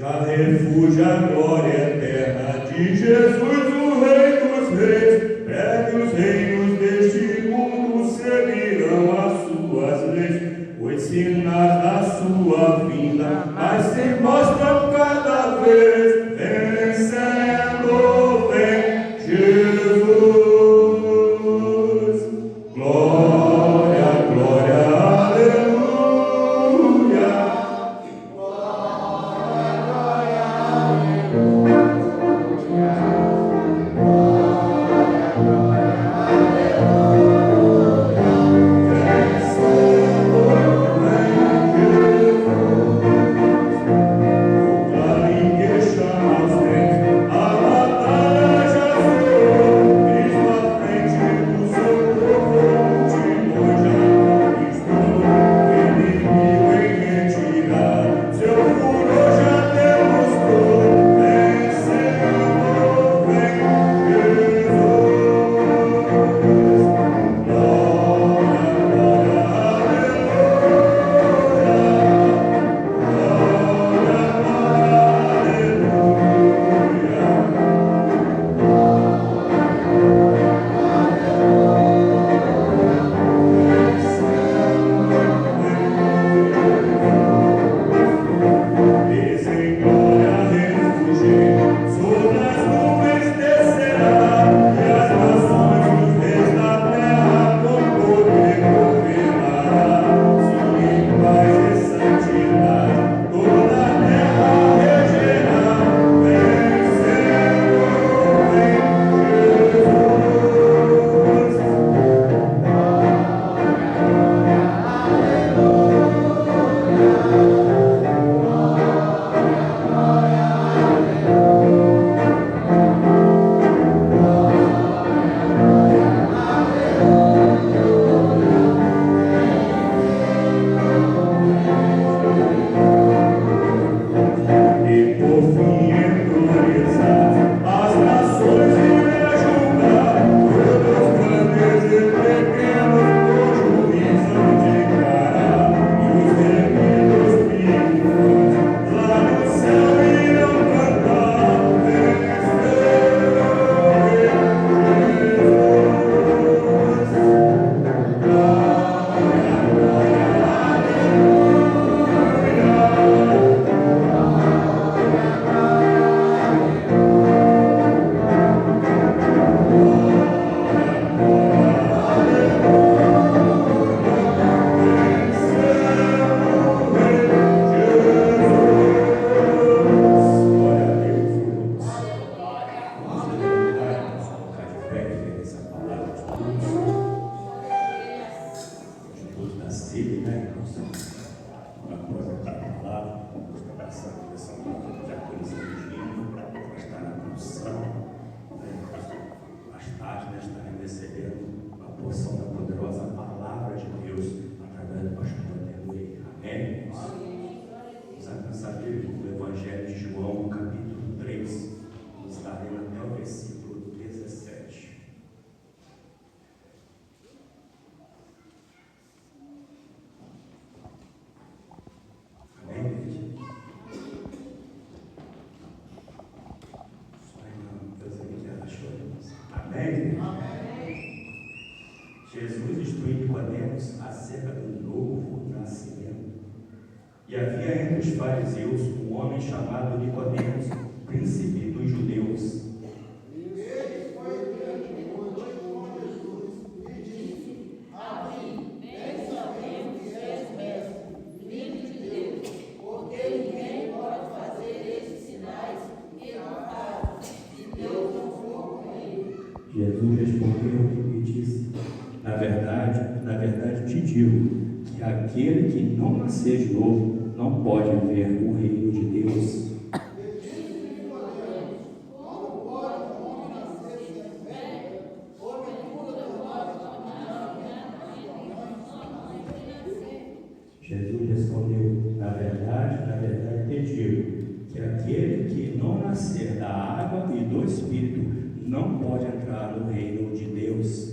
Já refúgio a glória eterna de Jesus, o Rei dos Reis. Breve os reinos deste mundo seguirão as suas leis. Os sinais da sua vinda mais se mostram cada vez. Vencendo vem Jesus. Após aquela palavra, Deus está passando a direção de atores dirigindo, vai estar na produção. Mais tarde, nós estaremos recebendo uma porção da poderosa palavra de Deus através do pastor Adenauê. Amém? Vamos alcançar o Evangelho de João, capítulo 3. Vamos estar lendo até o versículo 17. Jesus instruiu Nicodemos acerca do novo nascimento. E havia entre os fariseus um homem chamado Nicodemos, príncipe dos judeus. Ele foi diante de com Jesus e disse: Rabi, bem sabemos que és mestre, filho de Deus, porque ninguém pode fazer esses sinais que não faz, se Deus não for com ele. Jesus respondeu e disse: na verdade te digo que aquele que não nascer de novo não pode ver o reino de Deus. Como pode um homem nascer sem fé? Porventura pode tornar Jesus respondeu: na verdade te digo que aquele que não nascer da água e do Espírito não pode entrar no reino de Deus.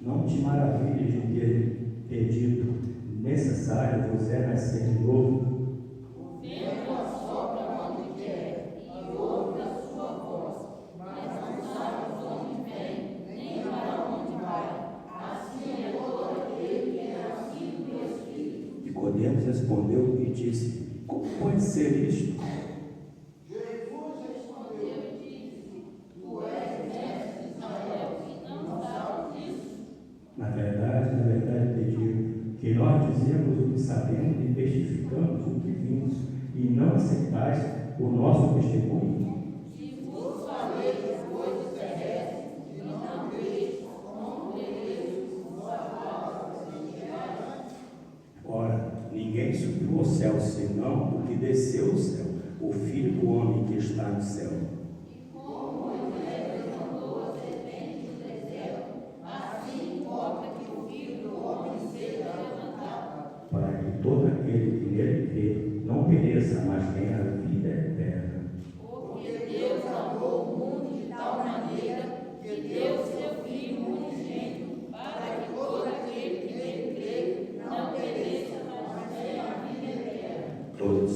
Não te maravilhes de ter dito: necessário vos é nascer de novo. O vento assopra onde quer e ouve a sua voz, mas não sabe de onde vem, nem para onde vai. Assim é todo aquele que é nascido do Espírito. Nicodemos respondeu e disse: como pode ser isto? Jesus respondeu e disse: Tu és mestre de Israel e não sabes disso? Na verdade te digo que nós dizemos o que sabemos e testificamos o que vimos, e não aceitais o nosso testemunho. Se vos falei as coisas terrestres e não creis, como crereis sua palavra celestial? Ora, ninguém subiu ao céu senão o que desceu do céu, o Filho do Homem que está no céu. Para que todo aquele que nele crê não pereça, mas tenha a vida eterna. Porque Deus amou o mundo de tal maneira que deu seu Filho unigênito, para que todo aquele que nele crê não pereça, mas tenha a vida eterna. Todos,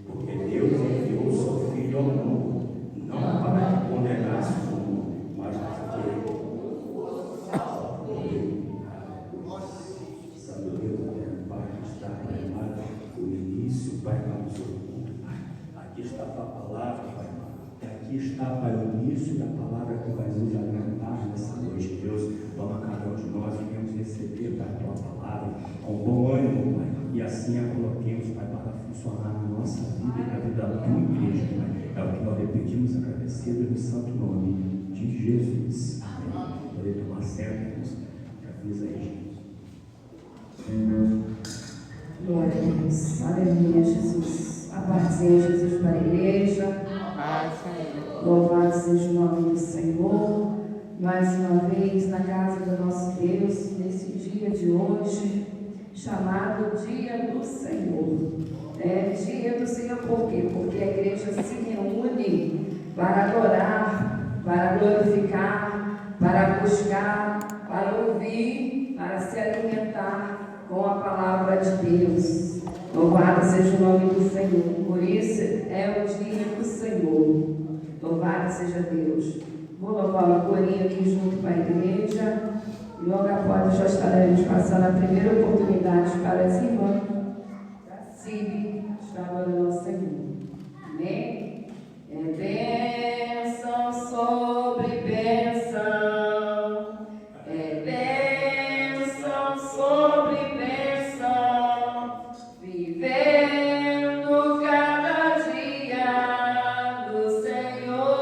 porque Deus enviou o seu Filho ao mundo, não para que condenasse o mundo, mas para que ele fosse salvo por ele. Santo Deus, Pai, que está, Pai amado, o início, Pai, para o seu culto, Pai. Aqui está a tua palavra, Pai amado. Aqui está, Pai, o início da palavra que vai nos alimentar nessa noite, Deus. Toma cada um de nós e venhamos receber, Pai, a tua palavra com bom ânimo, Pai. E assim a coloquemos, Pai, para funcionar na nossa vida e na vida da tua igreja, Pai. É o que nós repetimos, agradecido no santo nome de Jesus. Amém. Poder tomar certo, Deus. Avisa aí, Jesus. Glória a Deus. Aleluia, Jesus. A paz seja, Jesus, para a igreja. Louvado seja o nome do Senhor. Mais uma vez na casa do nosso Deus, nesse dia de hoje, chamado Dia do Senhor. Dia do Senhor por quê? Porque a igreja se reúne para adorar, para glorificar, para buscar, para ouvir, para se alimentar com a palavra de Deus. Louvado seja o nome do Senhor. Por isso é o dia do Senhor. Louvado seja Deus. Vou louvar o corinho aqui junto com a igreja. E logo após já estaremos passando a primeira oportunidade para as irmãs da CIB, está adorando ao Senhor. Amém? É bênção sobre bênção. É bênção sobre bênção. Vivendo cada dia do Senhor.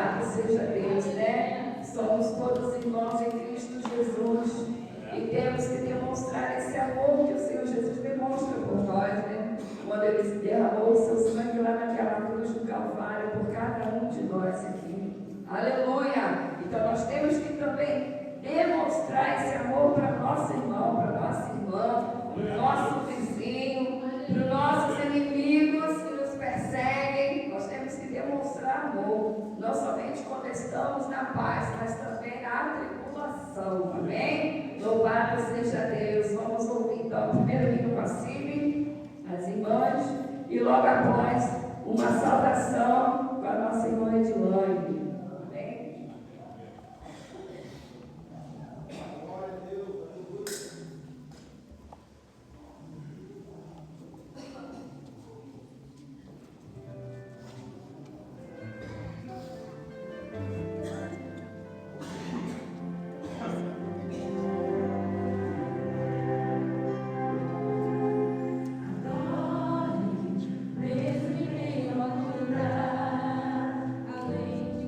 Louvado seja Deus, né? Somos todos irmãos em Cristo Jesus e temos que demonstrar esse amor que o Senhor Jesus demonstra por nós, né? Quando Ele derramou o seu sangue lá naquela cruz do Calvário por cada um de nós aqui. Aleluia! Então nós temos que também demonstrar esse amor para nosso irmão, para nossa irmã, para o nosso vizinho, para os nossos inimigos que nos perseguem. Nós temos que demonstrar amor, não somente quando estamos na paz, mas também na tribulação. Amém? Louvado seja Deus. Vamos ouvir então o primeiro hino passivo, as irmãs, e logo após uma saudação com a nossa irmã Edilane. Amém? Mesmo em meio à loucura, além de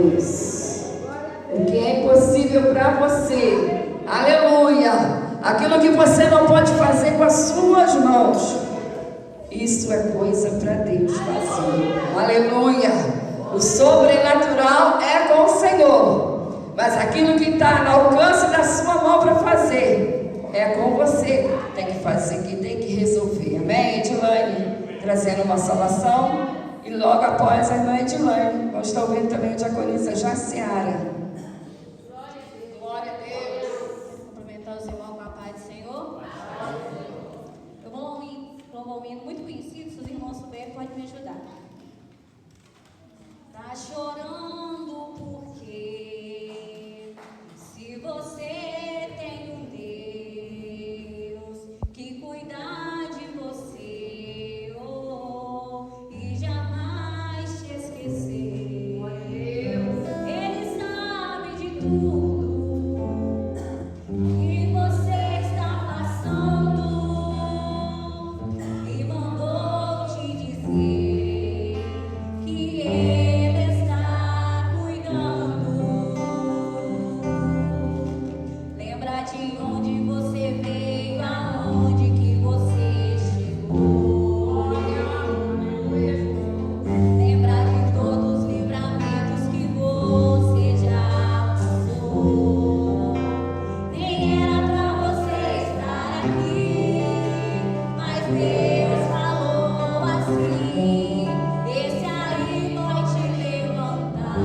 Deus. O que é impossível para você, aleluia, aquilo que você não pode fazer com as suas mãos, isso é coisa para Deus fazer, aleluia. O sobrenatural é com o Senhor, mas aquilo que está no alcance da sua mão para fazer, é com você que tem que fazer, que tem que resolver, amém? Edilane trazendo uma salvação, e logo após a irmã Edilane, nós estamos ouvindo também a diaconisa Jaciara. Glória a Deus. Cumprimentar os irmãos com a paz do Senhor. Eu vou um hino muito conhecido, se os irmãos souberem, pode me ajudar. Tá chorando porque se você tem um Deus que cuida de você, e jamais te esquecer, Ele sabe de tudo que você está passando e mandou te dizer que Ele está cuidando. Lembra de onde você veio, aonde que você chegou. Lembra de todos os livramentos que você já passou. Nem era pra você estar aqui, mas Deus falou assim: esse aí vai te levantar.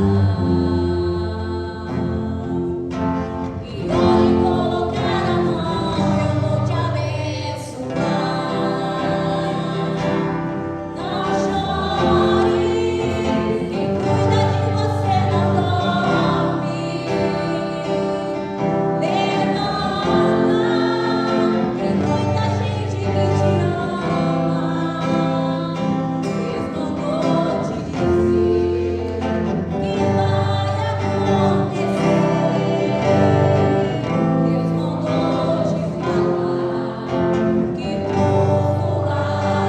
E onde colocar a mão, eu vou te abençoar. Não chore, quem cuida de você não dorme. Levanta, tem muita gente que te ama. Deus mandou te dizer que vai acontecer. Deus mandou te falar que tudo vai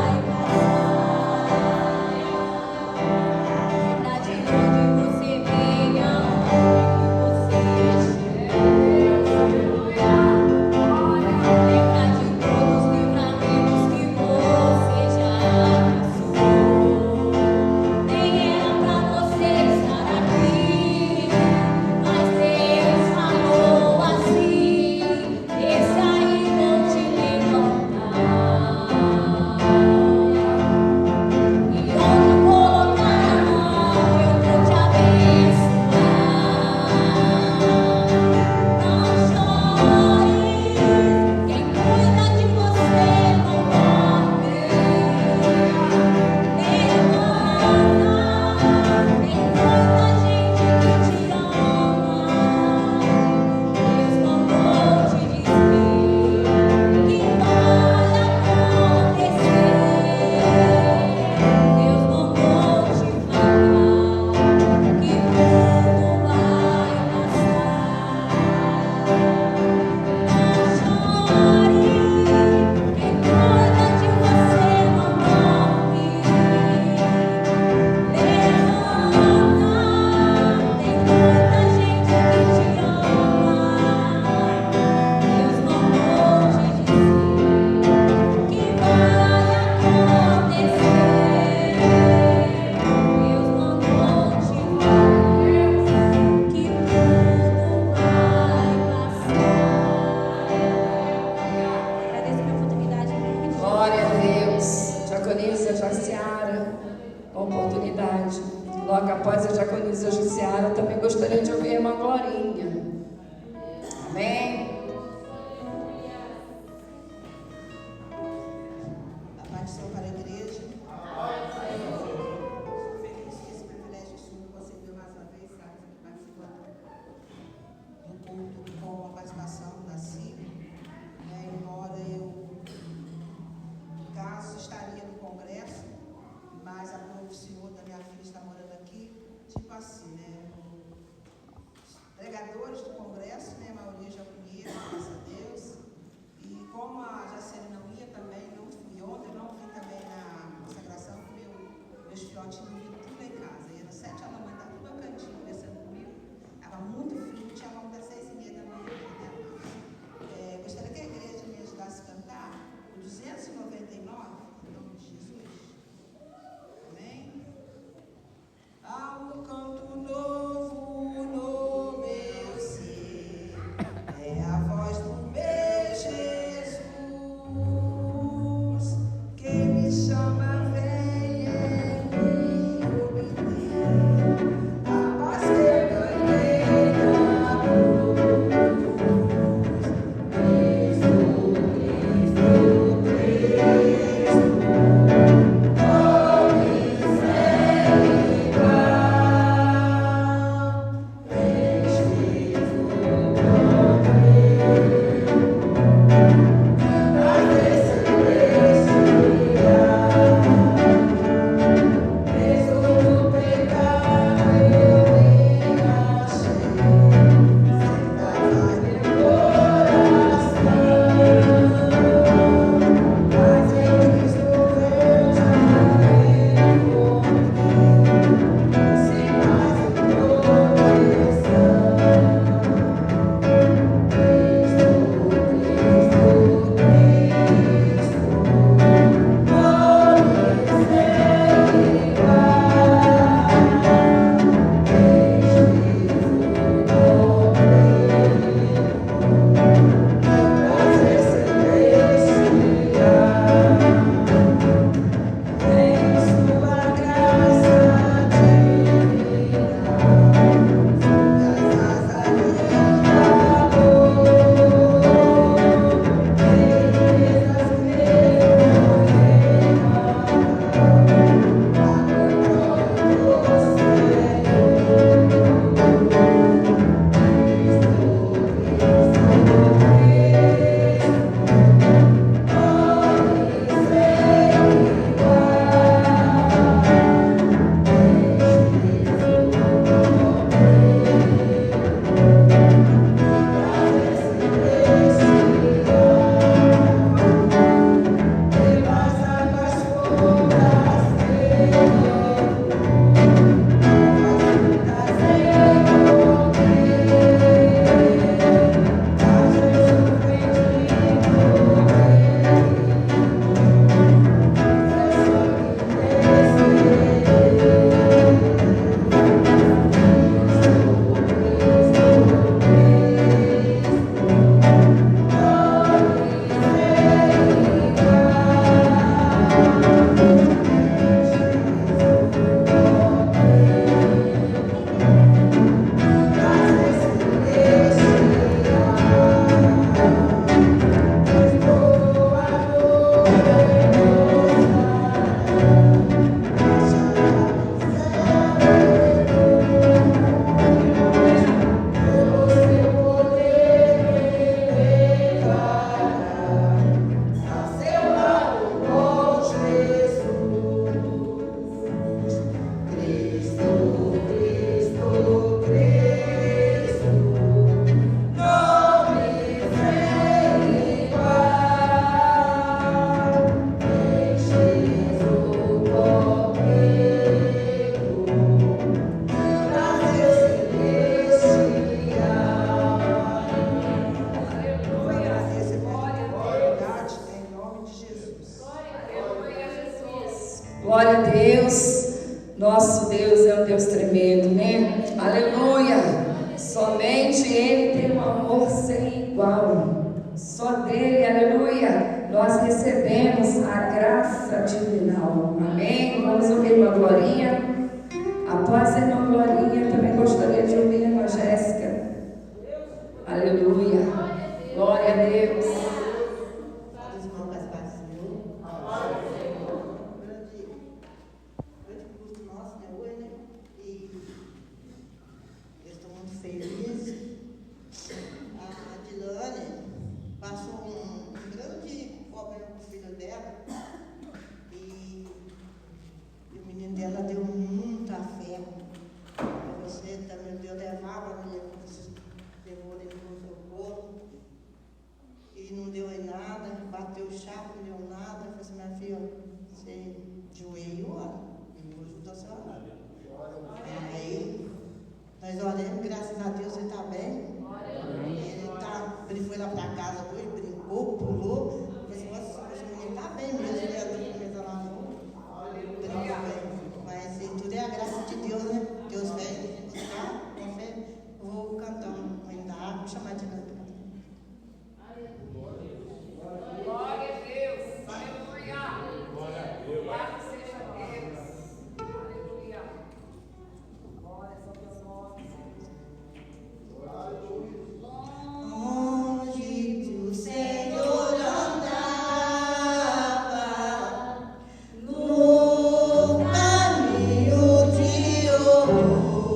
passar. Lembra de onde você veio, aonde que você chegou. Lembra de todos os livramentos que você já passou. Nem era pra você estar aqui, mas Deus falou assim: esse aí vou te levantar. E onde colocar a mão, eu vou te abençoar. Não chores, quem cuida de você não dorme. Levanta, tem muita gente que te ama. Deus mandou te dizer que vai acontecer. Deus mandou te falar que tudo vai passar. Não chore, quem cuida de você não dorme. Levanta, tem muita gente que te ama. Deus mandou te dizer que vai acontecer. Deus mandou te falar que tudo vai passar. Agradeço pela oportunidade em nome de Jesus. Glória a Deus. Diaconisa Jaciara, uma oportunidade. Logo após a diaconisa Jaciara, também gostaria de ouvir a irmã Glorinha. Amém? A paz do Senhor para a igreja. Feliz que esse privilégio que o Senhor concedeu mais uma vez, sabe, participando do culto com a participação da CIB. Embora eu, no caso, estaria no congresso, mas a prova do Senhor da minha filha está morando aqui, tipo assim, né? Os pregadores do congresso, né? A maioria já conheço, graças a Deus. E como a Jaciane não ia também, não fui ontem, não vim também na consagração, porque meus filhotes não viram tudo em casa. Ia às 7 da manhã, tá tudo no cantinho, conversando com Nosso Deus é um Deus tremendo, né? Aleluia! Somente Ele tem um amor sem igual. Só dele, aleluia, nós recebemos a graça divinal. Amém? Vamos ouvir uma glorinha. Após a irmã Glorinha, também gostaria de ouvir a irmã Jéssica. Aleluia. Glória a Deus. Os irmãos das paz do Senhor. Grande curso nosso, né, hoje, né? E eu estou muito feliz. A Dilane passou um grande problema com o filho dela. E o menino dela deu muita fé. Você também deu levar a menina, levou ele no socorro. E não deu em nada, bateu o chá, não deu nada. Eu falei assim, minha filha, você joelho, ora, eu vou ajudar a senhora. Aí, nós oramos, graças a Deus ele está bem. Ele foi lá para casa hoje, brincou, pulou. Eu falei assim, nossa, esse menino está bem mesmo, né? A doença lá brincou bem. Mas tudo é a graça de Deus, né? Deus vem, a gente está com fé. Eu vou cantar um hino da água, vou chamar de canto. Glória a Deus. Aleluia. Glória a Deus. Louvado seja Deus. Aleluia. Glória a Deus. Onde o Senhor andava, no caminho de ouro.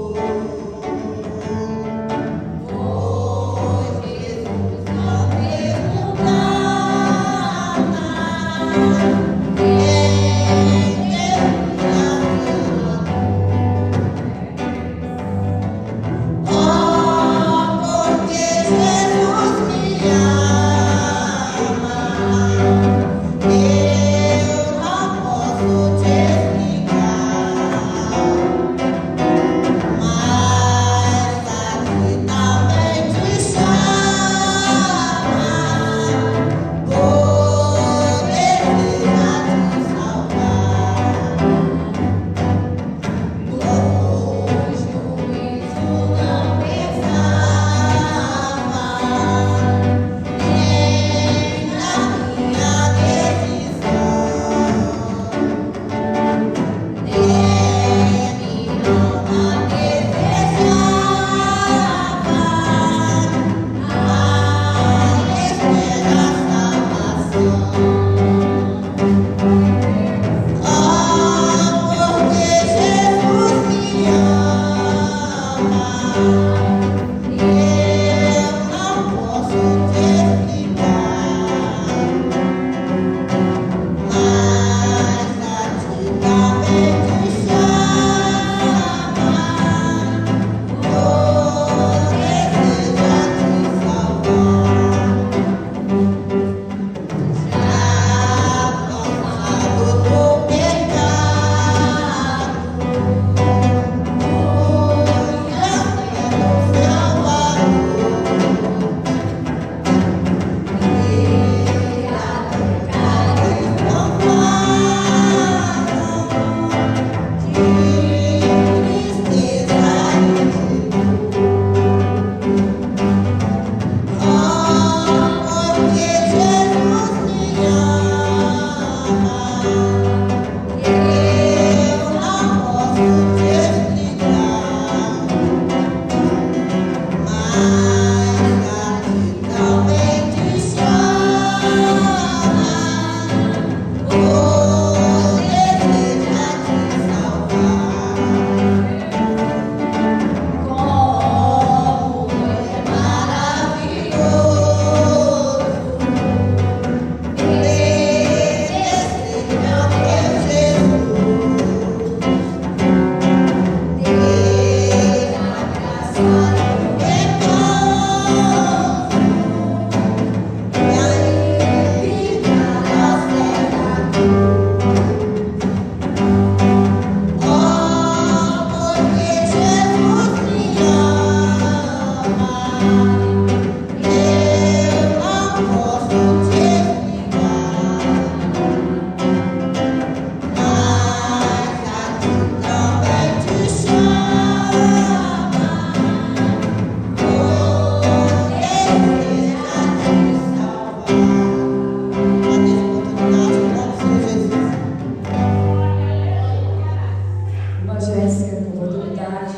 irmã Jéssica, com oportunidade.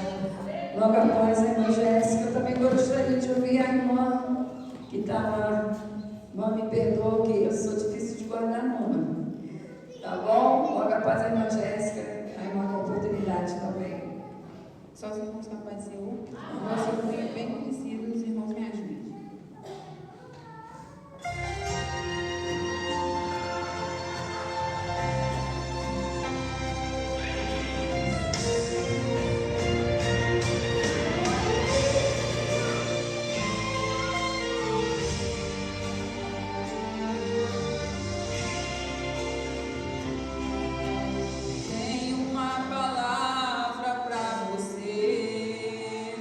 Logo após a irmã Jéssica, eu também gostaria de ouvir a irmã que está lá. Irmã, me perdoa que eu sou difícil de guardar nome. Tá bom? Logo após a irmã Jéssica, a irmã com oportunidade também. Só os irmãos que a paz do Senhor. Nós somos bem conhecidos, os irmãos me ajudem. Tenho uma palavra pra você.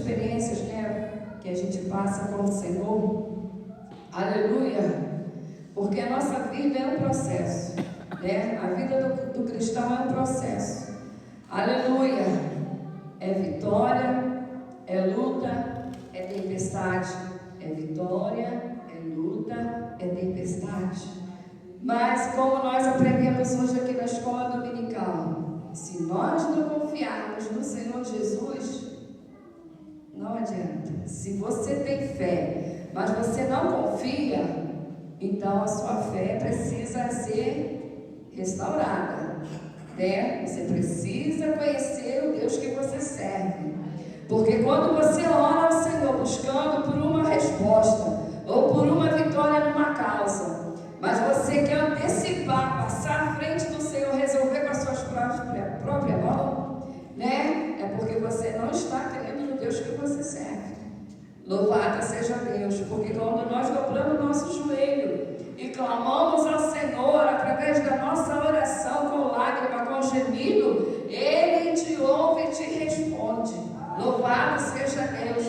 experiências, né, que a gente passa com o Senhor. Aleluia! Porque a nossa vida é um processo, né? A vida do cristão é um processo. Aleluia! É vitória, é luta, é tempestade. É vitória, é luta, é tempestade. Mas como nós aprendemos hoje aqui na escola dominical, se nós não confiarmos no Senhor Jesus, não adianta. Se você tem fé, mas você não confia, então a sua fé precisa ser restaurada, né? Você precisa conhecer o Deus que você serve. Porque quando você ora ao Senhor buscando por uma resposta ou por uma vitória numa causa, mas você quer antecipar, passar à frente do Senhor, resolver com as suas próprias mãos, né? É porque você não está crendo no Deus que você serve. Louvado seja Deus, porque quando nós dobramos o nosso joelho e clamamos ao Senhor através da nossa oração com lágrima, com gemido, Ele te ouve e te responde. Louvado seja Deus.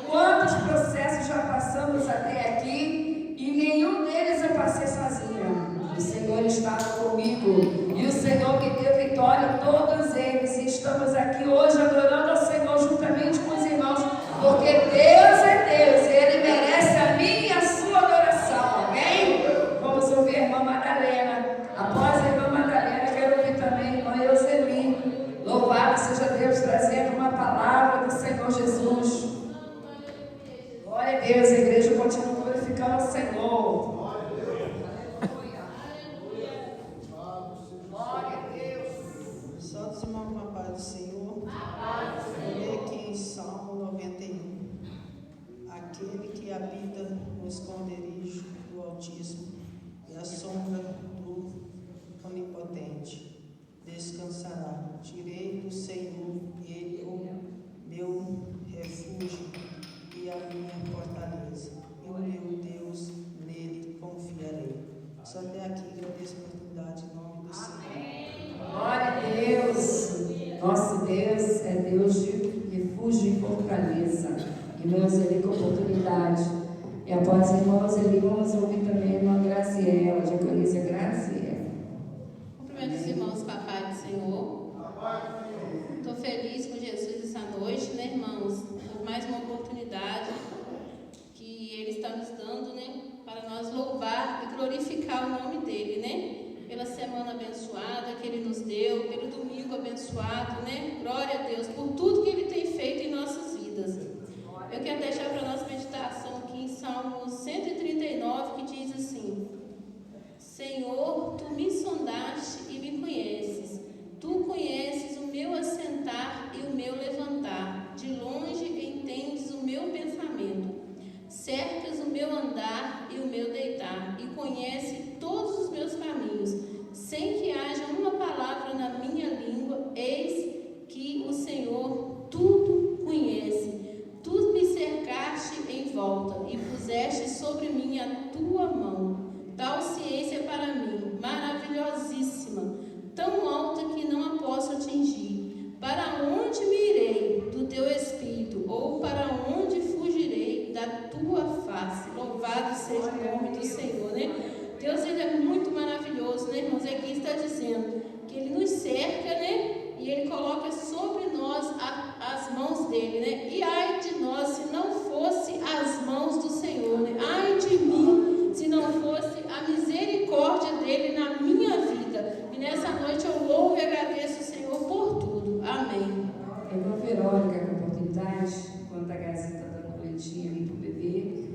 Quantos processos já passamos até aqui e nenhum deles eu passei sozinha. O Senhor estava comigo e o Senhor me deu vitória em todos eles. E estamos aqui hoje adorando ao Senhor juntamente com os irmãos, porque Deus é Deus e Ele merece a minha e a sua adoração. Amém? Vamos ouvir a irmã Madalena. Após a irmã Madalena, quero ouvir também a irmã Euseli. Louvado seja Deus, trazendo uma palavra do Senhor Jesus. Glória a Deus, a igreja continua glorificando o Senhor. Glória a Deus. Só dos irmãos com a paz do Senhor. Eu leio aqui em Salmo 91. Aquele que habita no esconderijo do Altíssimo e a sombra do Onipotente descansará. Direi do Senhor, Ele é o meu refúgio e a minha fortaleza, e o meu Deus, nele confiarei. Só até aqui agradeço a oportunidade em nome do Senhor. Glória a Deus. Nosso Deus é Deus de refúgio e fortaleza. Irmãos, ele com oportunidade. E após irmãos, ele vamos ouvir também a irmã Graciela, diaconisa Graciela. Cumprimento os irmãos com a paz do Senhor. Estou feliz com Jesus essa noite, né, irmãos? Por mais uma oportunidade que Ele está nos dando, né? Para nós louvar e glorificar o nome dEle, né? Pela semana abençoada que Ele nos deu, pelo domingo abençoado, né? Glória a Deus por tudo que Ele tem feito em nossas vidas. Eu quero deixar para a nossa meditação aqui em Salmo 139, que diz assim: Senhor, Tu me sondaste e me conheces. Tu conheces o meu assentar e o meu levantar. De longe entendes o meu pensamento. Cercas o meu andar e o meu deitar. E conhece todos os meus caminhos. Sem que haja uma palavra na minha língua, eis que o Senhor tudo conhece. Tu me cercaste em volta e puseste sobre mim a tua mão. Tal ciência para mim, maravilhosíssima, tão alta que não a posso atingir. Para onde me irei do teu espírito, ou para onde fugirei da tua face? Louvado seja o nome do Senhor, né? Deus, Ele é muito maravilhoso, né, irmãos? Aqui está dizendo que Ele nos cerca, né? E Ele coloca sobre nós as mãos dEle, né? E ai de nós se não fosse as mãos do Senhor, né? Ai de mim se não fosse a misericórdia dEle na minha vida. E nessa noite eu louvo e agradeço o Senhor por tudo. Amém. Irmã Verônica, com oportunidade, enquanto a Gazeta está dando leitinho ali para o bebê.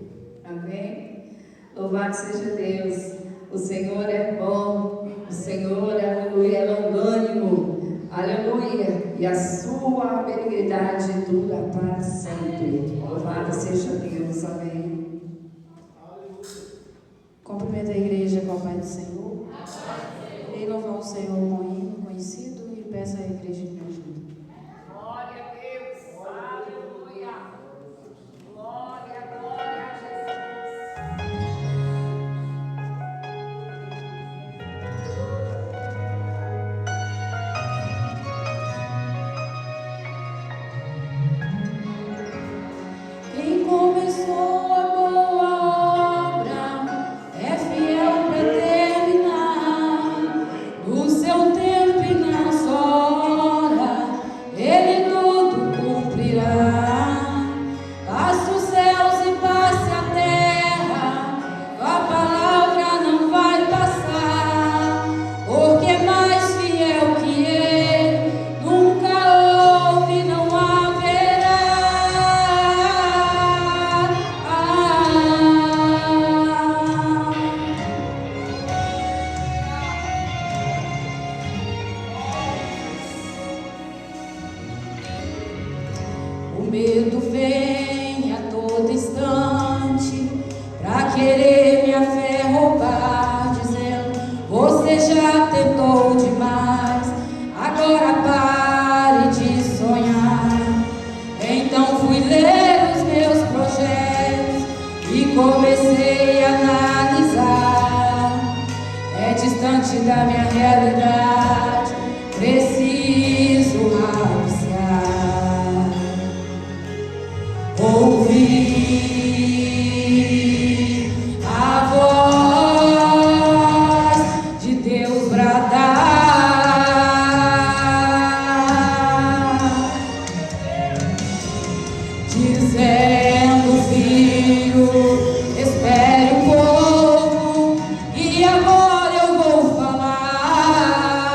Amém? Louvado seja Deus. O Senhor é bom. O Senhor, aleluia, é longânimo. Aleluia. E a sua benignidade dura para sempre. Louvado seja Deus. Amém. Cumprimento a igreja com a paz do Senhor. E louvar o Senhor com hino conhecido e peço à igreja que me ajude. Glória a Deus. Aleluia. Glória, glória a Jesus. medo vem a todo instante pra querer minha fé roubar, dizendo: você já tentou demais, agora pare de sonhar. Então fui ler os meus projetos e comecei a analisar. É distante da minha realidade, preciso arriscar. Ouvir a voz de Deus bradar, dizendo: filho, espere um pouco, e agora eu vou falar.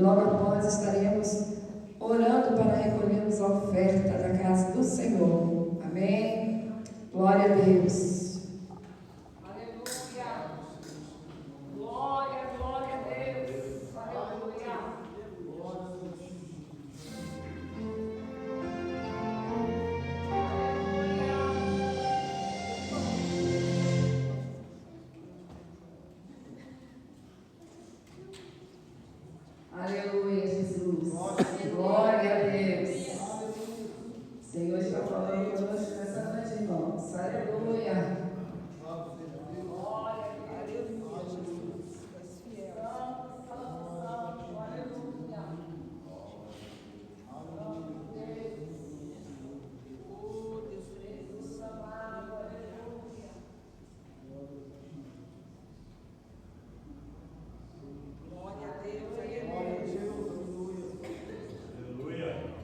logo após estaremos orando para recolhermos a oferta da casa do Senhor. Amém? Glória a Deus. Aleluia. Glória, glória a Deus. Aleluia. Aleluia, Jesus. Glória a Deus. O Senhor está falando conosco nessa noite, irmãos. Aleluia. Aleluia. Glória a Deus. Aleluia.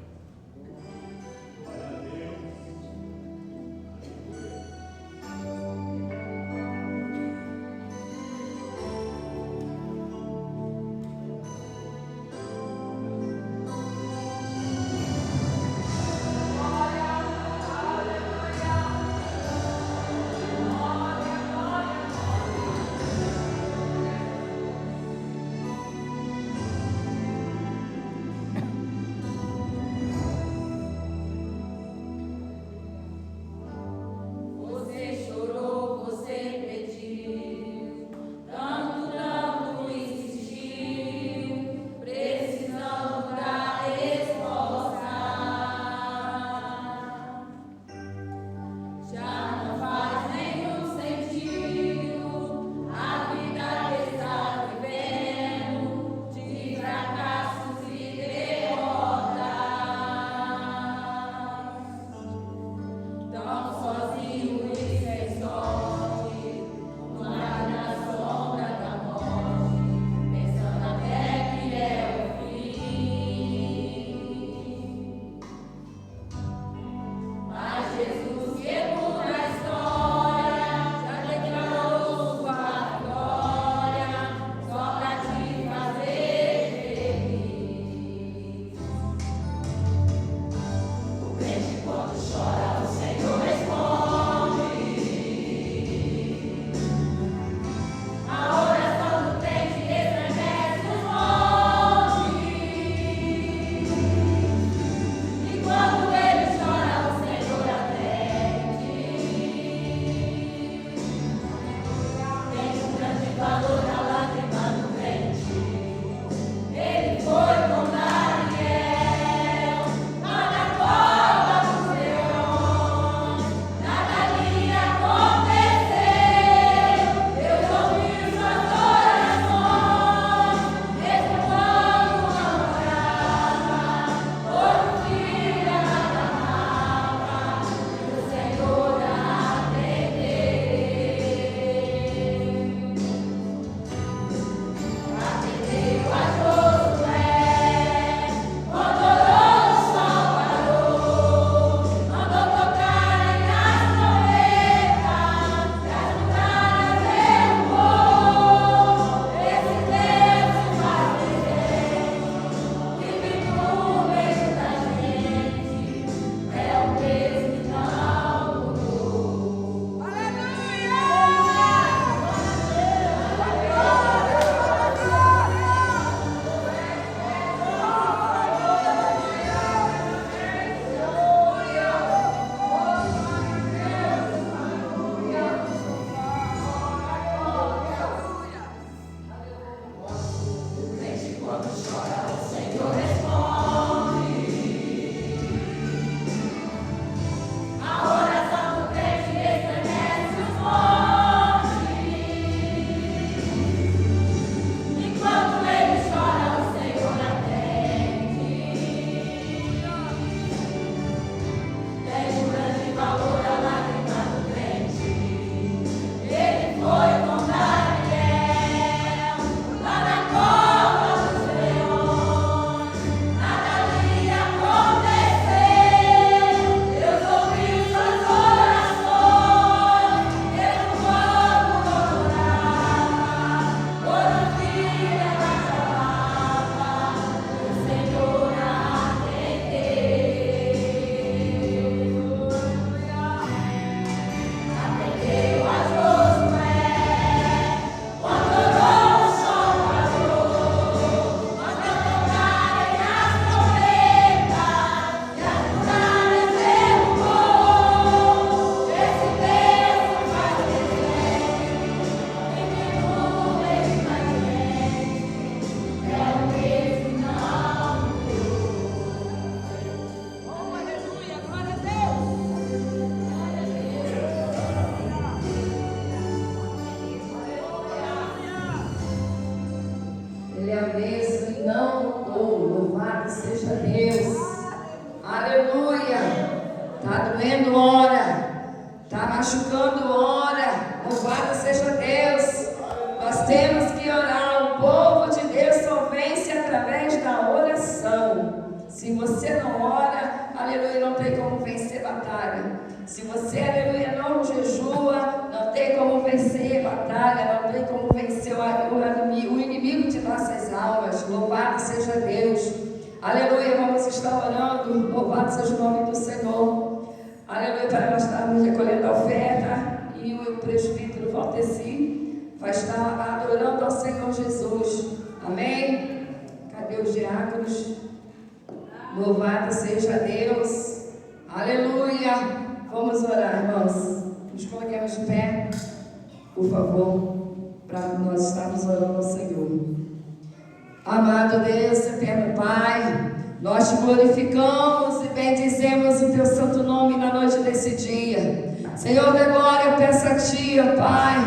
Ele é o mesmo e não mudou. Louvado seja Deus. Aleluia. Está doendo, ora. Está machucando, ora. Louvado seja Deus. Nós temos que orar. O povo de Deus só vence através da oração. Se você não ora, aleluia, não tem como vencer batalha. Se você, aleluia, não jejua, não tem como vencer batalha, não tem como vencer o inimigo de nossas almas. Louvado seja Deus. Aleluia, vamos estar orando. Louvado seja o nome do Senhor. Aleluia, para nós estarmos recolhendo a oferta. E o presbítero Valdeci vai estar adorando ao Senhor Jesus. Amém? Cadê os diáconos? Louvado seja Deus. Aleluia. Vamos orar, irmãos. Nos coloquemos de pé, por favor, para nós estarmos orando ao Senhor. Amado Deus, eterno Pai, nós te glorificamos e bendizemos o teu santo nome na noite desse dia. Senhor da glória, eu peço a ti, ó Pai,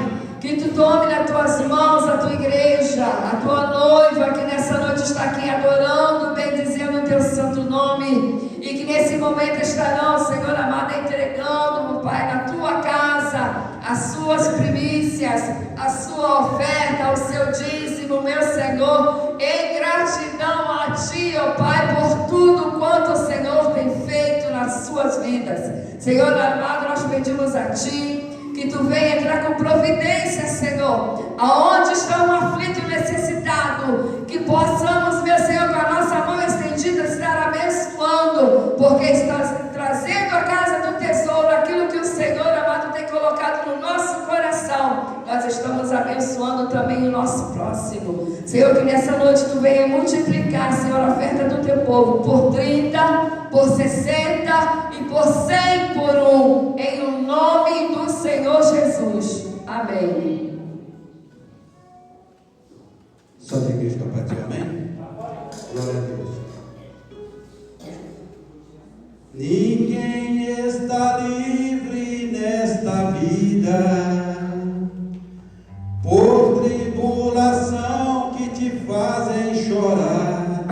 que tu tome nas tuas mãos a tua igreja, a tua noiva, que nessa noite está aqui adorando, bendizendo o teu santo nome, e que nesse momento estarão, Senhor amado, entregando, meu Pai, na tua casa, as suas primícias, a sua oferta, o seu dízimo, meu Senhor, em gratidão a ti, ó Pai, por tudo quanto o Senhor tem feito nas suas vidas. Senhor amado, nós pedimos a ti, que tu venha entrar com providência, Senhor, aonde está um aflito e necessitado, que possamos, meu Senhor, com a nossa mão estendida, estar abençoando, porque estás trazendo à casa do tesouro aquilo que o Senhor amado tem colocado no nosso coração. Nós estamos abençoando também o nosso próximo. Senhor, que nessa noite tu venha multiplicar, Senhor, a oferta do teu povo por 30, por 60 e por 100 por 1, em o nome do Senhor Jesus. Amém. Só a igreja para dizer amém? Glória a Deus. Ninguém está livre nesta vida por tribulação que te fazem chorar.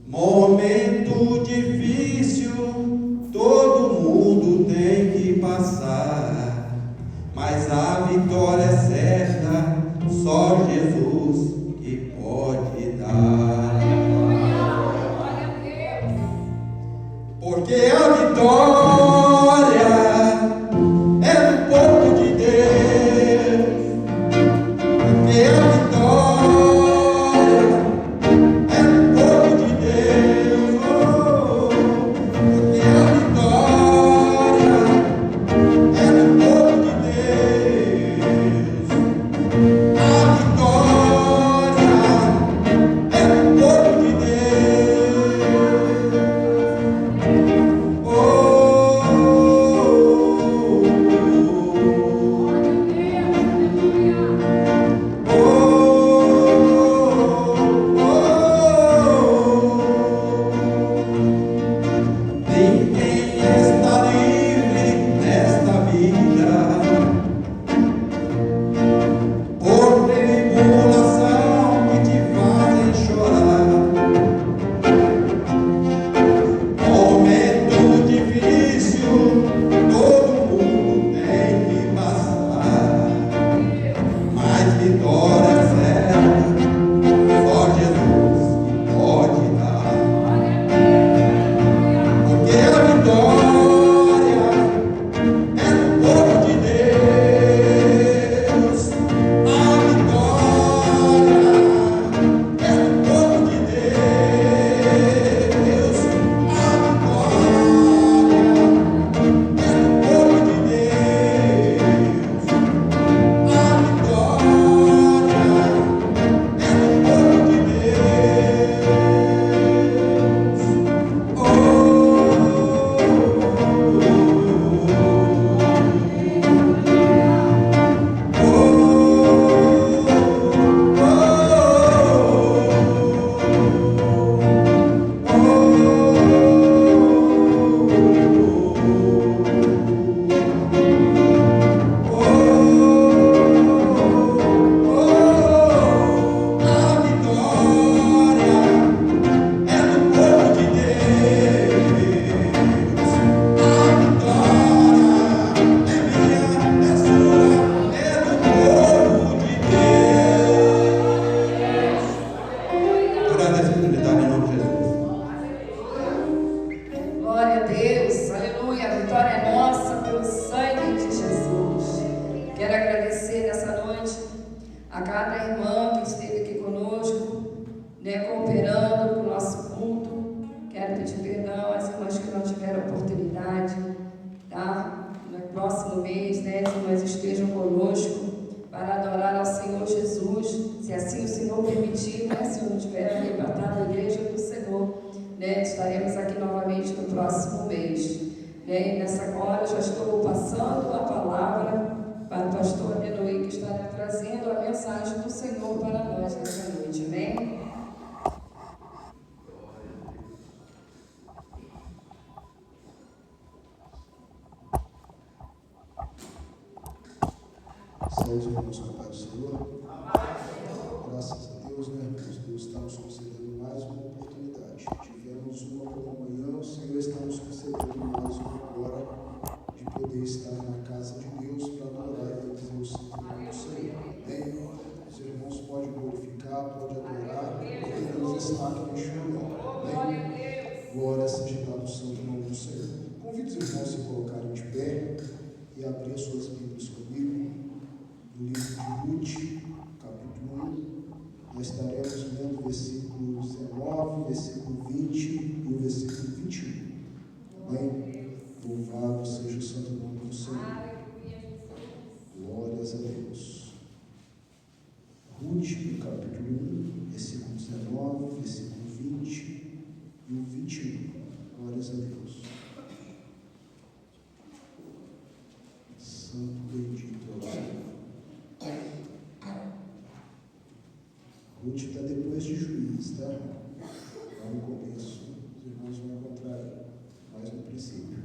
Momento difícil todo mundo tem que passar, mas a vitória é certa, só Jesus que pode dar. Porque a vitória é do povo de Deus. Porque a vitória é do povo de Deus. Oh, porque a vitória é do povo de Deus. A vitória é do povo de Deus. irmã que esteve aqui conosco, né, cooperando com o nosso culto. Quero pedir perdão às irmãs que não tiveram oportunidade, tá? No próximo mês, né, as irmãs estejam conosco para adorar ao Senhor Jesus, se assim o Senhor permitir, né, se eu não tiver arrebatado a igreja do Senhor, né, estaremos aqui novamente no próximo mês. Né, e nessa hora já estou passando a palavra para o pastor Enoí, que estará trazendo a mensagem do Senhor para nós nessa noite, amém? Salve, irmãos, com a paz do Senhor. Graças a Deus, né, irmãos? Deus está nos concedendo mais uma oportunidade. Tivemos uma pela manhã, o Senhor está nos concedendo mais uma agora de poder estar na casa de Deus para adorar e dizer o Santo nome do Senhor. Amém? Os irmãos podem glorificar, podem adorar, porque Deus está aqui neste momento. Amém? Glória seja dada ao Santo nome do Senhor. Convido os irmãos a se colocarem de pé e abrir suas Bíblias comigo. No livro de Ruth, capítulo 1, nós estaremos lendo o versículo 19, versículo 20 e o versículo 21. Amém? Louvado seja o santo nome do Senhor. Glórias a Deus. Ruth, capítulo 1, versículo 19, versículo 20 e o 21. Glórias a Deus. Santo bendito é o Senhor. Ruth está depois de Juízes, tá? Lá no começo, os irmãos vão encontrar mais no princípio.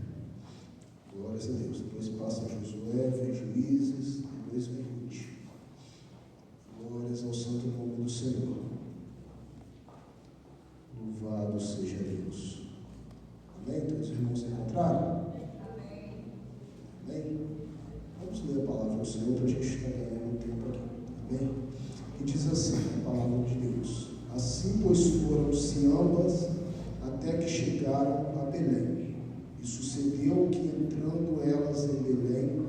Glórias a Deus. Depois passa Josué, vem Juízes, depois vem Ruth. Glórias ao santo nome do Senhor. Louvado seja Deus. Amém? Então, os irmãos encontraram? Amém? Vamos ler a palavra do Senhor para a gente estar ganhando tempo aqui. Amém? E diz assim a palavra de Deus: assim, pois, foram-se ambas até que chegaram a Belém. E sucedeu que, entrando elas em Belém,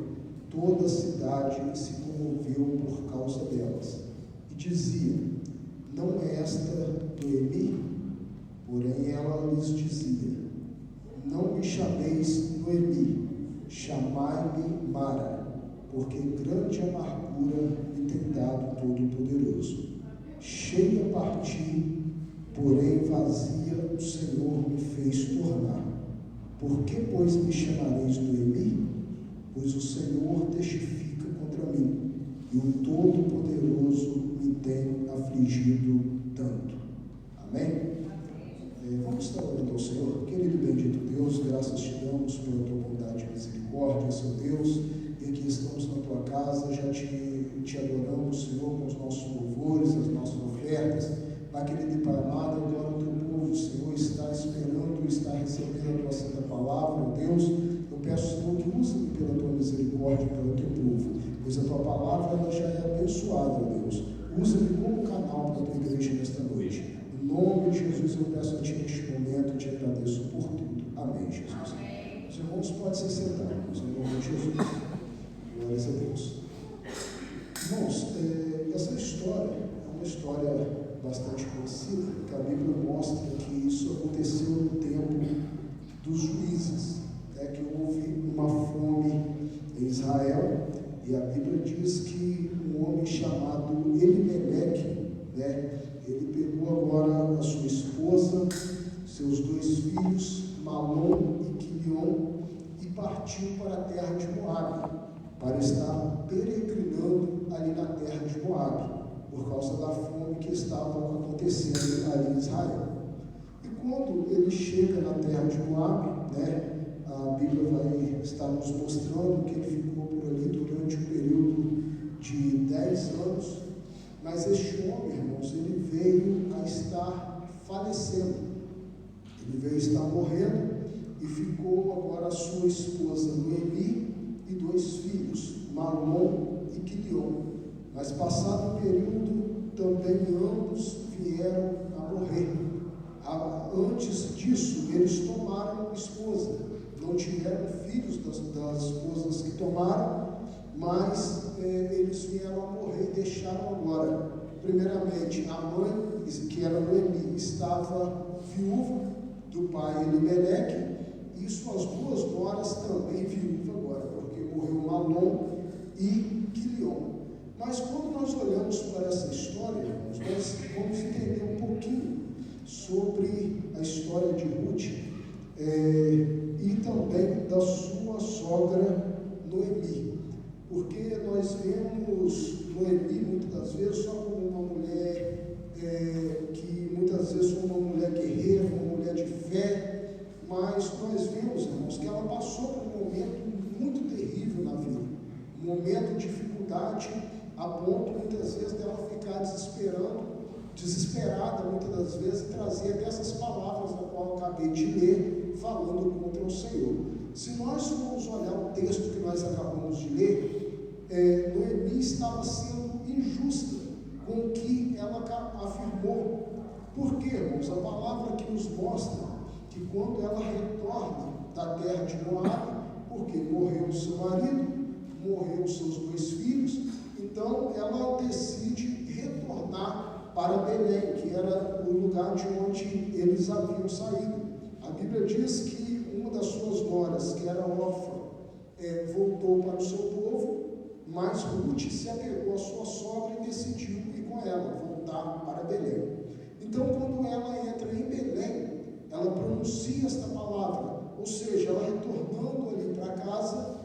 toda a cidade se comoveu por causa delas. E dizia: não é esta Noemi? Porém ela lhes dizia: não me chameis Noemi, chamai-me Mara, porque grande amargura me tem dado Todo-Poderoso. Cheia parti, porém vazia o Senhor me fez tornar. Por que, pois, me chamareis Noemi? Pois o Senhor testifica contra mim, e o Todo-Poderoso me tem afligido tanto. Amém? Vamos estar orando ao Senhor. Querido e bendito Deus, graças te damos pela tua bondade e misericórdia, Senhor Deus, e aqui estamos na tua casa, já te adoramos, Senhor, com os nossos louvores, as nossas ofertas. Pai querido e Pai amado, agora o teu povo, Senhor, está esperando, está recebendo a tua santa palavra, Deus. Eu peço, Senhor, que use-me pela tua misericórdia, pelo teu povo, pois a tua palavra ela já é abençoada, Deus. Usa-me como canal para a tua igreja nesta noite. Em nome de Jesus eu peço a ti neste momento e te agradeço por tudo. Amém, Jesus. Amém. Os irmãos podem se sentar, em nome de Jesus. Glórias a Deus. Irmãos, essa história é uma história bastante conhecida, que a Bíblia mostra que isso aconteceu no tempo dos juízes, né, que houve uma fome em Israel, e a Bíblia diz que um homem chamado Elimeleque, né, ele pegou agora a sua esposa, seus 2 filhos, Malom e Quilion, e partiu para a terra de Moabe, para estar peregrinando ali na terra de Moabe, por causa da fome que estava acontecendo ali em Israel. E quando ele chega na terra de Moabe, né, a Bíblia vai estar nos mostrando que ele ficou por ali durante um período de 10 anos, mas este homem, irmãos, ele veio a estar falecendo, ele veio a estar morrendo, e ficou agora a sua esposa Noemi e 2 filhos, Malom e Quilion. Mas passado um período, também ambos vieram a morrer. Antes disso, eles tomaram esposa, não tiveram filhos das esposas que tomaram, mas eles vieram a morrer e deixaram agora primeiramente, a mãe, que era Noemi, estava viúva do pai Elimeleque, e suas duas noras também viúvas agora, porque morreu Malom e Quilion. Mas quando nós olhamos para essa história, irmãos, nós vamos entender um pouquinho sobre a história de Ruth e também da sua sogra Noemi. Porque nós vemos Noemi muitas das vezes só como uma mulher que muitas vezes foi uma mulher guerreira, uma mulher de fé, mas nós vemos, irmãos, que ela passou por um momento muito terrível na vida, um momento de dificuldade, a ponto muitas vezes dela ficar desesperada muitas das vezes, e trazer dessas palavras da qual eu acabei de ler, falando contra o Senhor. Se nós formos olhar o texto que nós acabamos de ler, Noemi estava sendo injusta com o que ela afirmou. Por quê, irmãos? A palavra que nos mostra que quando ela retorna da terra de Moabe, porque morreu o seu marido, morreu os seus 2 filhos, então ela decide retornar para Belém, que era o lugar de onde eles haviam saído. A Bíblia diz que uma das suas noras, que era órfã, voltou para o seu povo, mas Ruth se apegou à sua sogra e decidiu ir com ela, voltar para Belém. Então, quando ela entra em Belém, ela pronuncia esta palavra, ou seja, ela retornando ali para casa,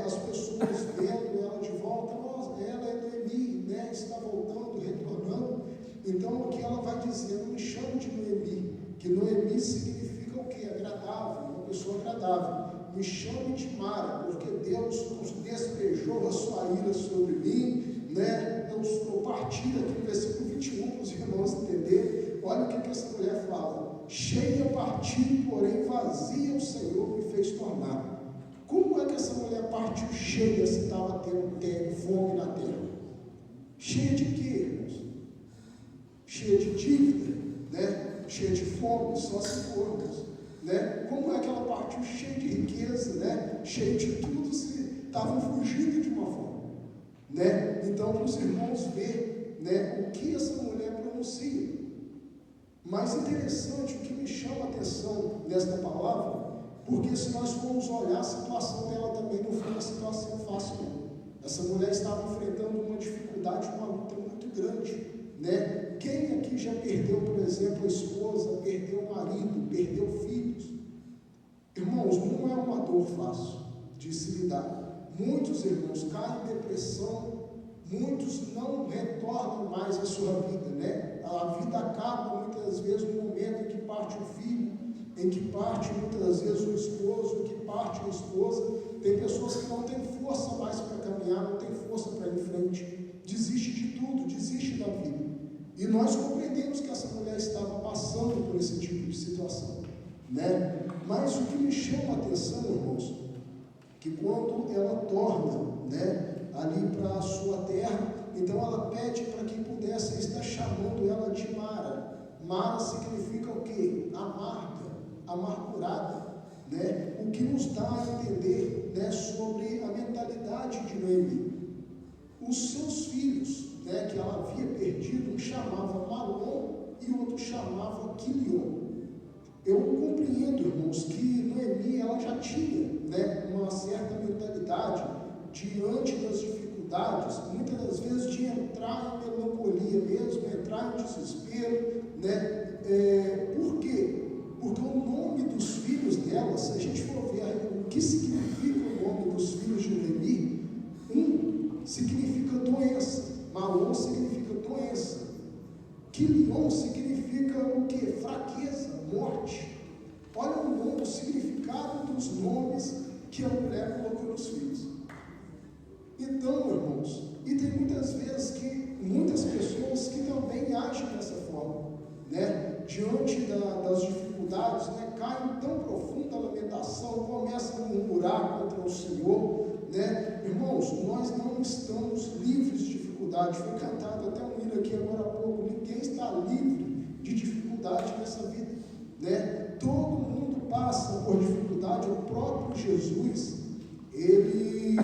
as pessoas vendo ela de volta, nossa, ela é Noemi, está voltando, retornando. Então, o que ela vai dizer? Não me chame de Noemi, que Noemi significa o quê? Agradável, uma pessoa agradável. Me chame de Mara, porque Deus despejou a sua ira sobre mim, eu parti aqui no versículo 21 para os irmãos entenderem. Olha o que essa mulher fala: cheia partiu, porém vazia o Senhor me fez tornar. Como é que essa mulher partiu cheia se estava tendo fome na terra? Cheia de quê, irmãos? Cheia de dívida, cheia de fome, só se formos. Como é que ela partiu cheia de riqueza, cheia de tudo, se estavam fugindo de uma forma? Então, para os irmãos ver o que essa mulher pronuncia. Mais interessante, o que me chama a atenção nesta palavra, porque se nós formos olhar, a situação dela também não foi uma situação fácil, não. Essa mulher estava enfrentando uma dificuldade, uma luta muito grande. Quem aqui já perdeu, por exemplo, a esposa, perdeu o marido, perdeu filhos? Irmãos, não é uma dor fácil de se lidar. Muitos irmãos caem em depressão, muitos não retornam mais à sua vida, A vida acaba muitas vezes no momento em que parte o filho, em que parte muitas vezes o esposo, em que parte a esposa. Tem pessoas que não têm força mais para caminhar, não têm força para ir em frente, desiste de tudo, desiste da vida. E nós compreendemos que essa mulher estava passando por esse tipo de situação, Mas o que me chama a atenção, irmãos, que quando ela torna, ali para a sua terra, então ela pede para que pudesse estar chamando ela de Mara. Mara significa o quê? Amarga, amargurada, O que nos dá a entender, sobre a mentalidade de Noemi. Os seus filhos, que ela havia perdido, um chamava Malom e o outro chamava Quilion. Eu compreendo, irmãos, que Noemi ela já tinha, uma certa mentalidade diante das dificuldades, muitas das vezes de entrar em melancolia mesmo, entrar em desespero, Por quê? Porque o nome dos filhos dela, se a gente for ver o que significa o nome dos filhos de Noemi, significa doença, Malom significa doença, Quilion significa o que? Fraqueza, morte. Olha o significado dos nomes que a mulher colocou nos filhos. Então, irmãos, e tem muitas vezes que muitas pessoas que também agem dessa forma, diante das dificuldades, caem tão profunda a lamentação, começam a murmurar contra o Senhor, Irmãos, nós não estamos livres de dificuldade. Foi cantado até um hino aqui agora há pouco: ninguém está livre de dificuldade nessa vida, Todo mundo passa por dificuldade. O próprio Jesus, ele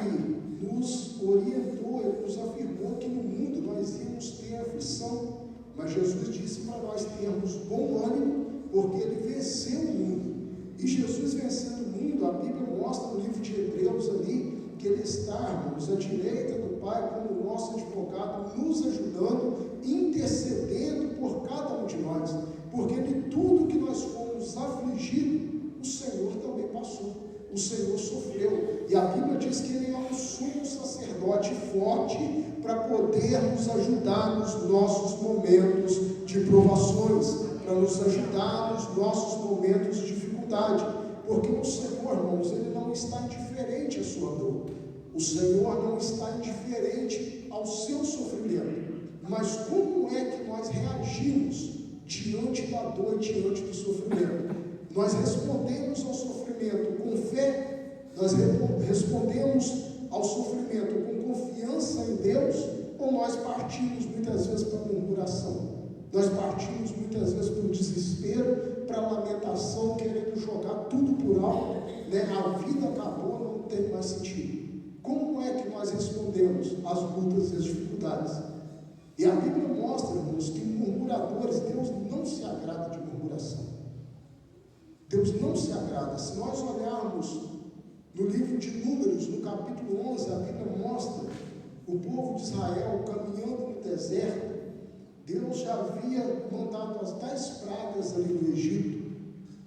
nos orientou, ele nos afirmou que no mundo nós íamos ter ter aflição. Mas Jesus disse para nós termos bom ânimo, porque Ele venceu o mundo. E Jesus vencendo o mundo, a Bíblia mostra no livro de Hebreus ali, que Ele está, irmãos, à direita do Pai, como o nosso advogado, nos ajudando, intercedendo por cada um de nós. Porque de tudo que nós fomos afligidos, o Senhor também passou. O Senhor sofreu. E a Bíblia diz que Ele é um sumo sacerdote forte para poder nos ajudar nos nossos momentos de provações, para nos ajudar nos nossos momentos de dificuldade. Porque o Senhor, irmãos, Ele não está indiferente à sua dor. O Senhor não está indiferente ao seu sofrimento. Mas como é que nós reagimos diante da dor, diante do sofrimento? Nós respondemos ao sofrimento com fé, nós respondemos ao sofrimento com confiança em Deus, ou nós partimos muitas vezes para a murmuração? Nós partimos muitas vezes para o desespero, para a lamentação, querendo jogar tudo por alto, né? A vida acabou, não tem mais sentido. Como é que nós respondemos às lutas e às dificuldades? E a Bíblia mostra, irmãos, que murmuradores, Deus não se agrada de murmuração. Deus não se agrada. Se nós olharmos no livro de Números, no capítulo 11, a Bíblia mostra o povo de Israel caminhando no deserto. Deus já havia mandado as 10 pragas ali no Egito.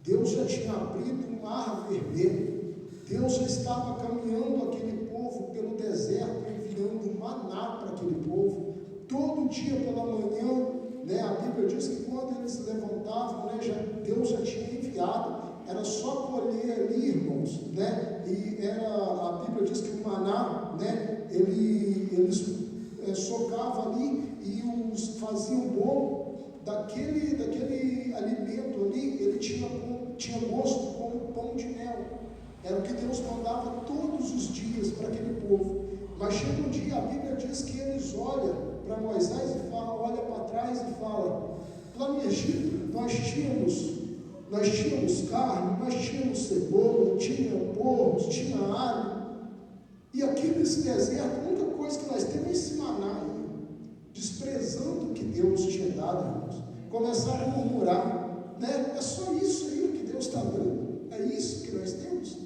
Deus já tinha abrido o mar vermelho. Deus já estava caminhando aquele povo pelo deserto, enviando maná para aquele povo. Todo dia pela manhã, né, a Bíblia diz que quando eles se levantavam, né, Deus já tinha enviado. Era só colher ali, irmãos, né? E a Bíblia diz que o maná, né, eles socavam ali e os faziam bolo. Daquele alimento ali, ele tinha gosto como pão de mel. Era o que Deus mandava todos os dias para aquele povo. Mas chega um dia, a Bíblia diz que eles olham para Moisés e falam, olha para trás e fala: lá no Egito nós tínhamos carne, nós tínhamos cebola, tinha porcos, tinha alho. E aqui nesse deserto, a única coisa que nós temos é esse maná, desprezando o que Deus tinha dado, irmãos. Começaram a murmurar, né? É só isso aí que Deus está dando. É isso que nós temos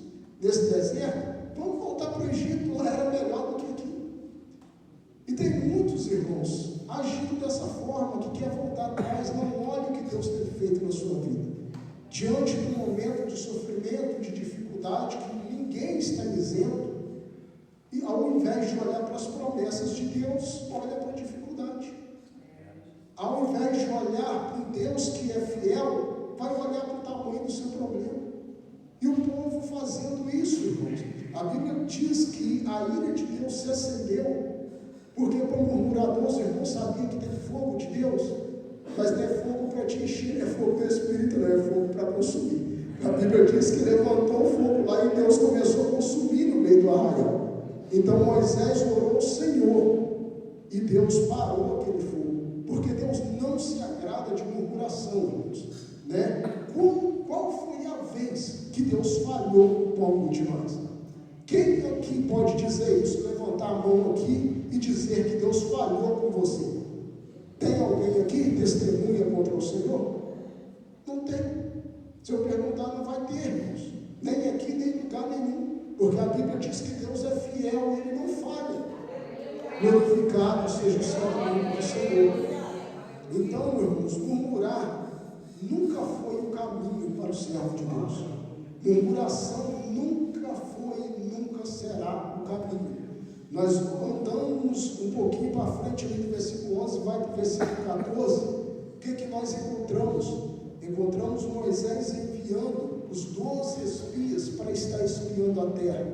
nesse deserto. Vamos voltar para o Egito, lá era melhor do que aqui. E tem muitos irmãos agindo dessa forma, que quer voltar atrás, não olha o que Deus tem feito na sua vida. Diante de um momento de sofrimento, de dificuldade, que ninguém está isento, e ao invés de olhar para as promessas de Deus, olha para a dificuldade. Ao invés de olhar para um Deus que é fiel, vai olhar para o tamanho do seu problema. E o povo fazendo isso, irmãos. A Bíblia diz que a ira de Deus se acendeu, porque para o murmurador, os irmãos sabiam que tem fogo de Deus, mas não é fogo para te encher, é fogo do Espírito, não é fogo para consumir. A Bíblia diz que levantou o fogo lá e Deus começou a consumir no meio do arraial. Então Moisés orou ao Senhor e Deus parou aquele fogo, porque Deus não se agrada de murmuração, irmãos, né? Qual foi a vez que Deus falhou com algum de nós? Quem aqui pode dizer isso, levantar a mão aqui e dizer que Deus falhou com você? Tem alguém aqui testemunha contra o Senhor? Não tem. Se eu perguntar, não vai ter, irmãos. Nem aqui, nem em lugar nenhum. Porque a Bíblia diz que Deus é fiel, Ele não falha. Glorificado seja o santo nome do Senhor. Então, irmãos, murmurar nunca foi o caminho para o servo de Deus. Murmuração nunca foi e nunca será o caminho. Nós andamos um pouquinho para frente ali do versículo 11, vai para o versículo 14. O que nós encontramos? Encontramos Moisés enviando os 12 espias para estar espiando a terra.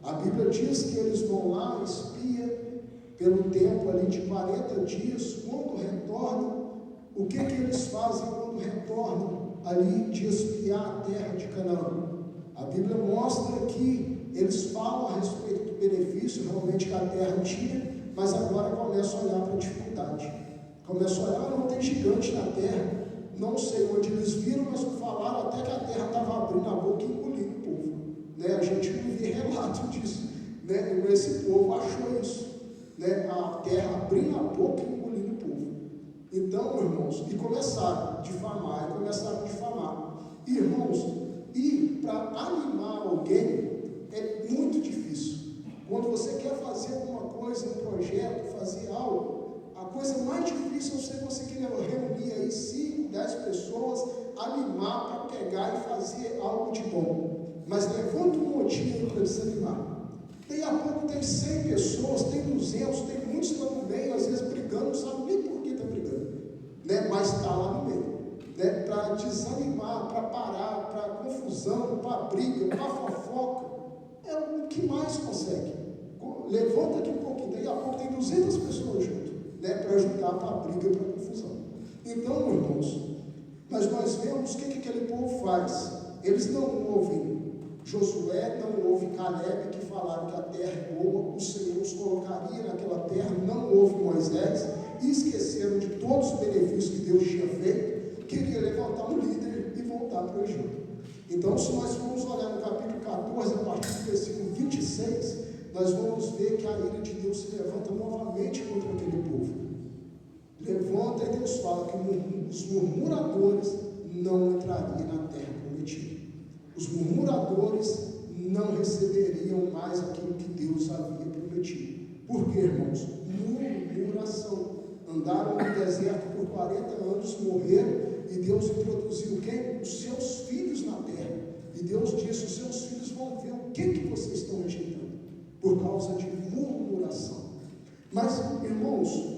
A Bíblia diz que eles vão lá, espia pelo tempo ali de 40 dias. Quando retornam, o que eles fazem quando retornam ali de espiar a terra de Canaã? A Bíblia mostra que eles falam a respeito do benefício realmente que a terra tinha, mas agora começam a olhar para a dificuldade. Começam a olhar, não tem gigante na terra. Não sei onde eles viram, mas falaram até que a terra estava abrindo a boca e engolindo o povo. Né? A gente não vê relato disso. Né? Esse povo achou isso. Né? A terra abrindo a boca e engolindo o povo. Então, irmãos, e começaram a difamar, Irmãos, e para animar alguém é muito difícil. Quando você quer fazer alguma coisa, um projeto, fazer algo, a coisa mais difícil é você conseguir reunir aí 5, 10 pessoas, animar para pegar e fazer algo de bom. Mas levanta um motivo para desanimar. Daí a pouco tem 100 pessoas, tem 200, tem muitos que estão no meio, às vezes brigando, não sabe nem por que está brigando, né? Mas está lá no meio, né? Para desanimar, para parar, para confusão, para briga, para fofoca. É o que mais consegue. Levanta aqui um pouquinho, daí a pouco tem 200 pessoas junto, né? Para ajudar para a briga, para a confusão. Então, irmãos, mas nós vemos o que aquele povo faz. Eles não ouvem Josué, não ouve Caleb, que falaram que a terra é boa, o Senhor os colocaria naquela terra, não ouve Moisés, e esqueceram de todos os benefícios que Deus tinha feito, queria levantar um líder e voltar para o Egito. Então, se nós formos olhar no capítulo 14, a partir do versículo 26, nós vamos ver que a ira de Deus se levanta novamente contra aquele povo. Levanta e Deus fala que os murmuradores não entrariam na terra prometida. Os murmuradores não receberiam mais aquilo que Deus havia prometido. Por quê, irmãos? Murmuração. Andaram no deserto por 40 anos, morreram, e Deus introduziu quem? Os seus filhos na terra. E Deus disse: os seus filhos vão ver o que vocês estão rejeitando, por causa de murmuração. Mas, irmãos,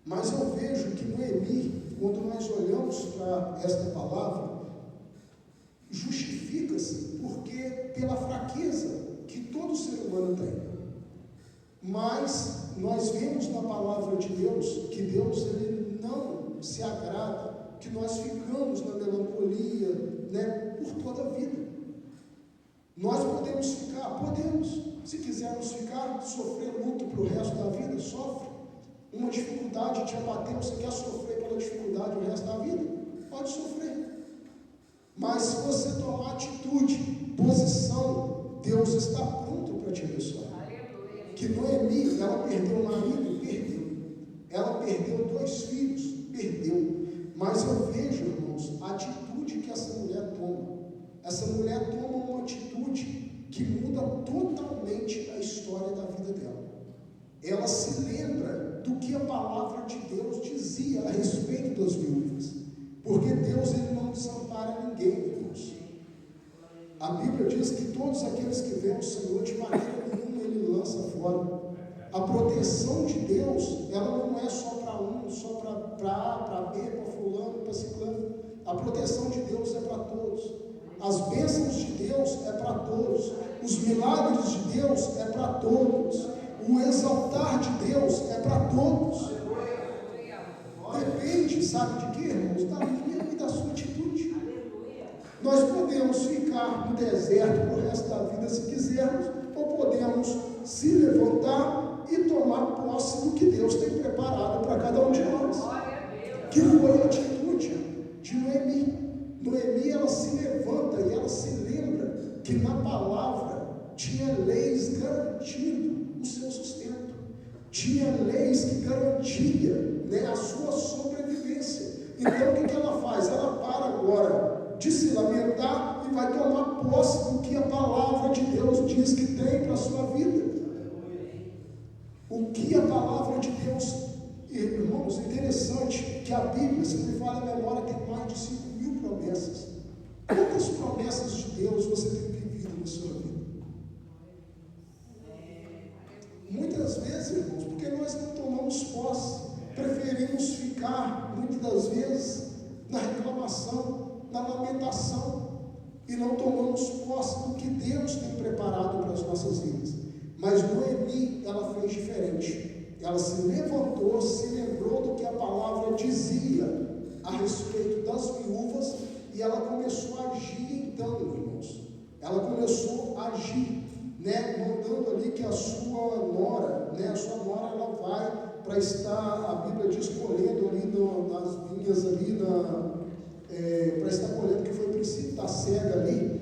eu vejo que Noemi, quando nós olhamos para esta palavra, justifica-se porque pela fraqueza que todo ser humano tem. Mas nós vemos na palavra de Deus que Deus ele não se agrada que nós ficamos na melancolia, né, por toda a vida. Nós podemos ficar, se quisermos ficar, sofrer luto para o resto da vida, sofre. Uma dificuldade te abateu, você quer sofrer pela dificuldade o resto da vida? Pode sofrer. Mas se você tomar atitude, posição, Deus está pronto para te abençoar. Que Noemi, ela perdeu o marido, perdeu. Ela perdeu 2 filhos, perdeu. Mas eu vejo, irmãos, a atitude que essa mulher toma. Essa mulher toma uma atitude que muda totalmente a história da vida dela. Ela se lembra do que a palavra de Deus dizia a respeito das viúvas. Porque Deus ele não desampara ninguém, irmãos. A Bíblia diz que todos aqueles que veem o Senhor, de maneira nenhuma ele lança fora. A proteção de Deus, ela não é só para um, só para A, para B, para fulano, para ciclano. A proteção de Deus é para todos. As bênçãos de Deus é para todos. Os milagres de Deus é para todos. O exaltar de Deus é para todos. Depende, sabe de quê, irmãos? Da minha e da sua atitude. Nós podemos ficar no deserto para o resto da vida se quisermos, ou podemos se levantar e tomar posse do que Deus tem preparado para cada um de nós. Que foi a atitude de Noemi. Noemi, ela se levanta e ela se lembra que na palavra tinha leis garantindo o seu sustento. Tinha leis que garantiam, né, a sua sobrevivência. Então o que ela faz? Ela para agora de se lamentar e vai tomar posse do que a palavra de Deus diz que tem para a sua vida. O que a palavra de Deus, irmãos, interessante que a Bíblia, se me falha a memória, tem mais de 5.000 promessas. Quantas promessas de Deus você tem vivido na sua vida? Muitas vezes, irmãos, porque nós não tomamos posse, preferimos ficar, muitas das vezes, na reclamação, na lamentação, e não tomamos posse do que Deus tem preparado para as nossas vidas. Mas Noemi, ela fez diferente. Ela se levantou, se lembrou do que a palavra dizia a respeito das viúvas, e ela começou a agir então, irmãos. Ela começou a agir, né, mandando ali que a sua nora, ela vai para estar, a Bíblia diz, colhendo ali nas vinhas ali, para estar colhendo, que foi o princípio da cega ali,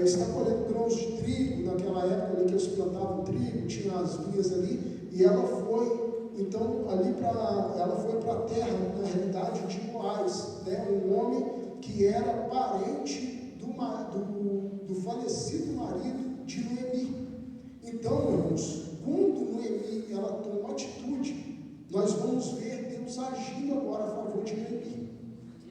está colhendo grãos de trigo, naquela época ali que eles plantavam trigo, tinha as vinhas ali, e ela foi Então, ela foi para a terra, na realidade, de Boaz, né? Um homem que era parente do falecido marido de Noemi. Então, irmãos, quando Noemi ela toma atitude, nós vamos ver Deus agindo agora a favor de Noemi.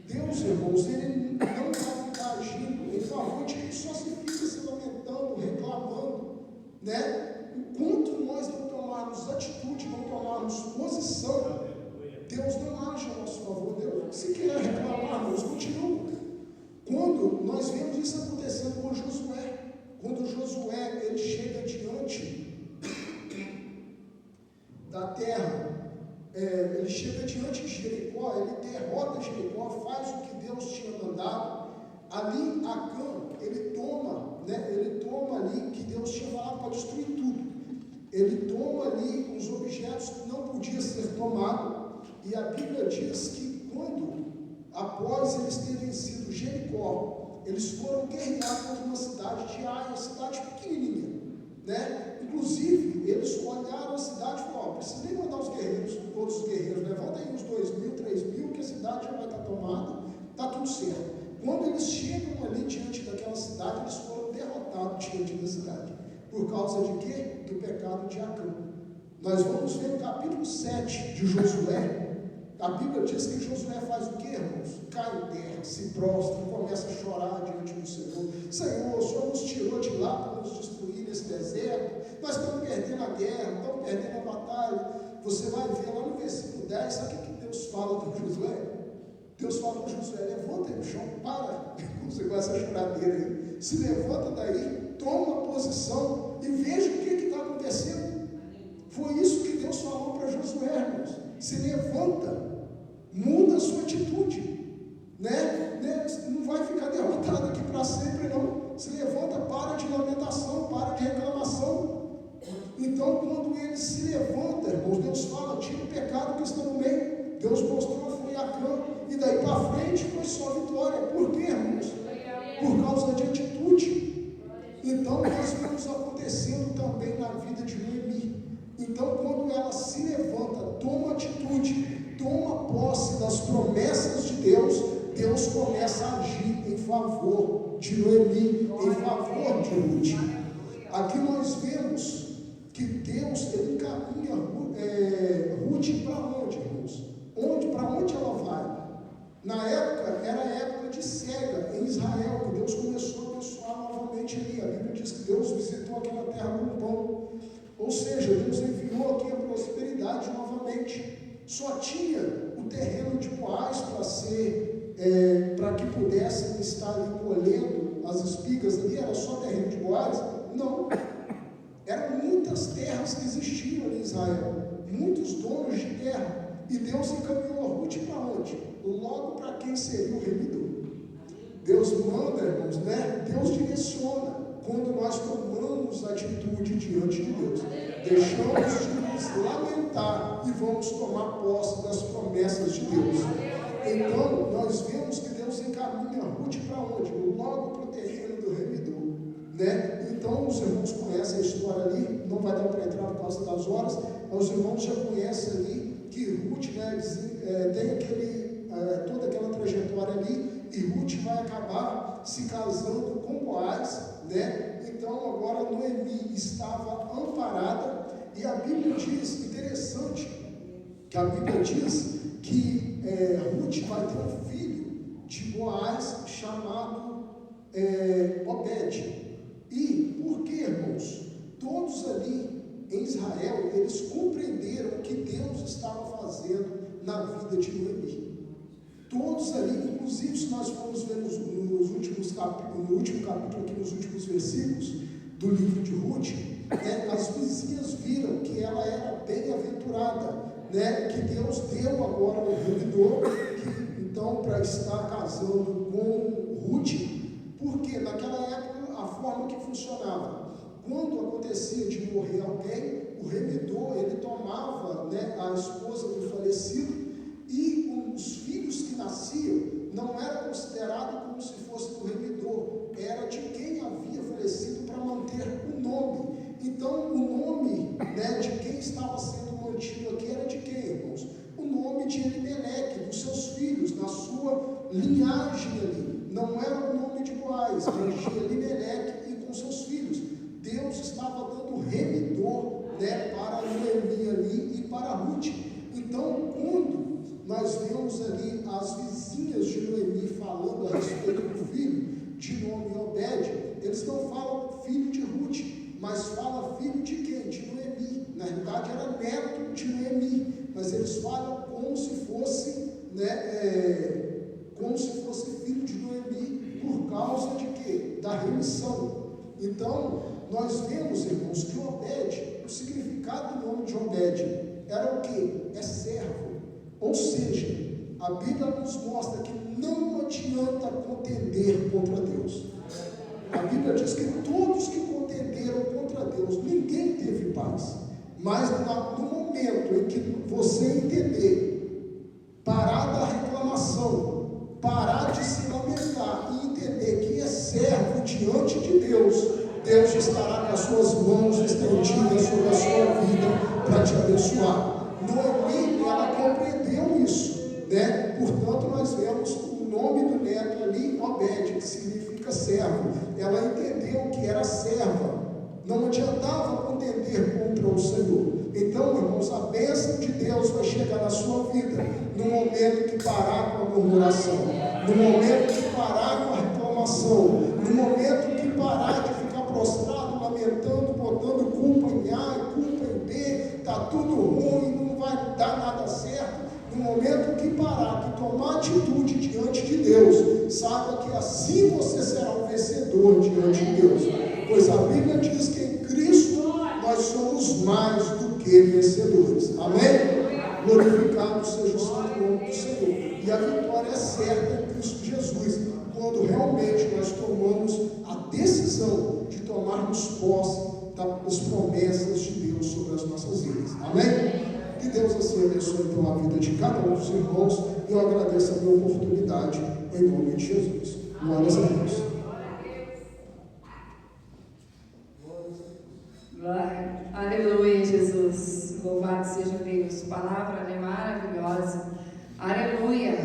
Deus, irmãos, ele não vai ficar agindo em favor de quem só se fica se lamentando, reclamando, né? Enquanto nós não tomarmos atitude, não tomarmos posição, Deus não age a nosso favor. Deus, se quer reclamar, Deus continua. Quando nós vemos isso acontecendo com Josué, quando Josué ele chega diante da terra, ele chega diante de Jericó, ele derrota Jericó, faz o que Deus tinha mandado. Ali Acã, ele toma ali que Deus tinha falado para destruir tudo. Ele toma ali os objetos que não podiam ser tomados. E a Bíblia diz que após eles terem vencido Jericó, eles foram guerrear contra uma cidade de Ai, uma cidade pequenininha, né? Inclusive, eles olharam a cidade e falaram: precisa nem mandar todos os guerreiros, levanta aí uns 2.000, 3.000, que a cidade já vai estar tomada, está tudo certo. Quando eles chegam ali diante daquela cidade, eles foram derrotados diante da cidade. Por causa de quê? Do pecado de Acã. Nós vamos ver no capítulo 7 de Josué. A Bíblia diz que Josué faz o quê, irmãos? Cai em terra, se prostra, começa a chorar diante do Senhor. Senhor, o Senhor nos tirou de lá para nos destruir nesse deserto. Nós estamos perdendo a guerra, estamos perdendo a batalha. Você vai ver lá no versículo 10, sabe o que Deus fala com Josué? Deus fala com Josué: levanta aí no chão, para, você com essa choradeira aí, se levanta daí, toma posição e veja o que está acontecendo. Foi isso que Deus falou para Josué, irmãos. Se levanta, muda a sua atitude, né? Não vai ficar derrotado aqui para sempre, não. Se levanta, para de lamentação, para de reclamação. Então, quando ele se levanta, irmãos, Deus fala: tira o pecado que está no meio. Deus mostrou, foi Acã, e daí para frente foi só vitória. Por quê, irmãos? Por causa de atitude. Então, nós vemos acontecendo também na vida de Noemi. Então, quando ela se levanta, toma atitude, toma posse das promessas de Deus, Deus começa a agir em favor de Noemi, em favor de Ruth. Aqui nós vemos que Deus ele encaminha Ruth para onde, irmãos? Para onde ela vai? Na época, era a época de cega em Israel, que Deus começou a abençoar novamente ali. A Bíblia diz que Deus visitou aquela terra com pão. Ou seja, Deus enviou aqui a prosperidade novamente. Só tinha o terreno de Boaz para que pudessem estar ali colhendo as espigas ali. Era só terreno de Boaz? Não. Eram muitas terras que existiam ali em Israel, muitos donos de terra. E Deus encaminhou Ruth para onde? Logo para quem seria o remidor. Deus manda, irmãos, né? Deus direciona quando nós tomamos atitude diante de Deus. Deixamos de nos lamentar e vamos tomar posse das promessas de Deus. Então, nós vemos que Deus encaminha Ruth para onde? Logo para o terreno do remidor, né? Então, os irmãos conhecem a história ali, não vai dar para entrar por causa das horas, mas os irmãos já conhecem ali que Ruth, né, tem toda aquela trajetória ali, e Ruth vai acabar se casando com Boaz, né? Então agora Noemi estava amparada, e a Bíblia diz, interessante, que a Bíblia diz que Ruth vai ter um filho de Boaz chamado Obed. E por que, irmãos? Todos ali em Israel, eles compreenderam o que Deus estava fazendo na vida de Noemi. Todos ali, inclusive se nós formos ver no último capítulo aqui, nos últimos versículos do livro de Ruth, né, as vizinhas viram que ela era bem-aventurada, né, que Deus deu agora um remidor, então para estar casando com Ruth, porque naquela época a forma que funcionava, quando acontecia de morrer alguém, o remidor ele tomava, né, a esposa do falecido, e os filhos que nasciam não era considerado como se fosse do remidor, era de quem havia falecido para manter o nome. Então o nome, né, de quem estava sendo mantido aqui era de na sua linhagem ali. Não era o nome de Boaz, mas de Elimeleque e com seus filhos. Deus estava dando remidor, né, para Noemi ali e para Ruth. Então, quando nós vemos ali as vizinhas de Noemi falando a respeito do filho, de nome Obed, eles não falam filho de Ruth, mas falam filho de quem? De Noemi. Na realidade era neto de Noemi, mas eles falam como se fosse, né, como se fosse filho de Noemi, por causa de quê? Da remissão. Então, nós vemos, irmãos, que Obed, o significado do nome de Obed era o quê? É servo. Ou seja, a Bíblia nos mostra que não adianta contender contra Deus. A Bíblia diz que todos que contenderam contra Deus, ninguém teve paz. Mas no momento em que você entender, parar da reclamação, parar de se lamentar e entender que é servo diante de Deus, Deus estará com as suas mãos estendidas sobre a sua vida para te abençoar. Noemi, ela compreendeu isso, né? Portanto, nós vemos o nome do neto ali, Obed, que significa servo. Ela entendeu que era serva, não adiantava contender contra o Senhor. Então, irmãos, a bênção de Deus vai chegar na sua vida no momento que parar com a murmuração, no momento que parar com a reclamação, no momento que parar de ficar prostrado, lamentando, botando culpa em A e culpa em B, está tudo ruim, não vai dar nada certo. No momento que parar, que tomar atitude diante de Deus, saiba que assim você será um vencedor diante de Deus. Pois a Bíblia diz que em Cristo nós somos mais do que vencedores. Amém? Glorificado seja o santo nome do Senhor. E a vitória é certa em Cristo Jesus, quando realmente nós tomamos a decisão de tomarmos posse das promessas de Deus sobre as nossas vidas. Amém? Que Deus assim abençoe então a vida de cada um dos irmãos. E eu agradeço a minha oportunidade em nome de Jesus. Glórias a Deus. Glória. Aleluia, Jesus. Louvado seja Deus. Palavra maravilhosa. Aleluia.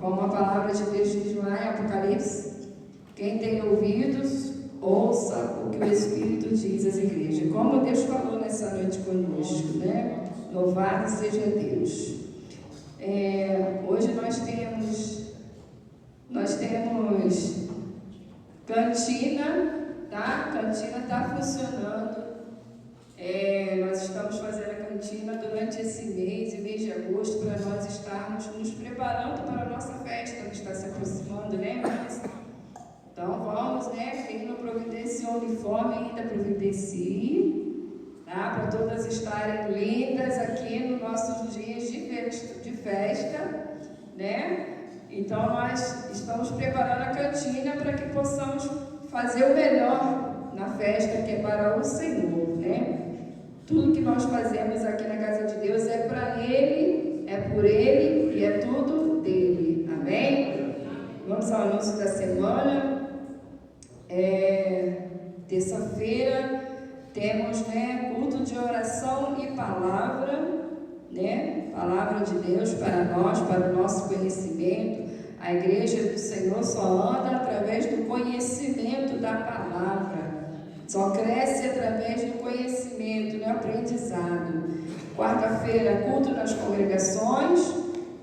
Como a palavra de Deus diz lá em Apocalipse, quem tem ouvidos, ouça o que o Espírito diz às igrejas. Como Deus falou nessa noite conosco, né? Louvado seja Deus. Hoje nós temos cantina, tá? Cantina está funcionando. Nós estamos fazendo a cantina durante esse mês de agosto, para nós estarmos nos preparando para a nossa festa que está se aproximando, né, irmãos? Então vamos, né? Quem não providenciou uniforme ainda providencie. Tá? Para todas estarem lindas aqui nos nossos dias de festa, né? Então nós estamos preparando a cantina para que possamos fazer o melhor na festa que é para o Senhor, né? Tudo que nós fazemos aqui na casa de Deus é para Ele, é por Ele e é tudo dele. Amém? Vamos ao anúncio da semana. Terça-feira temos, né, culto de oração e palavra, né? Palavra de Deus para nós, para o nosso conhecimento. A igreja do Senhor só anda através do conhecimento da palavra. Só cresce através do conhecimento, do aprendizado. Quarta-feira, culto nas congregações.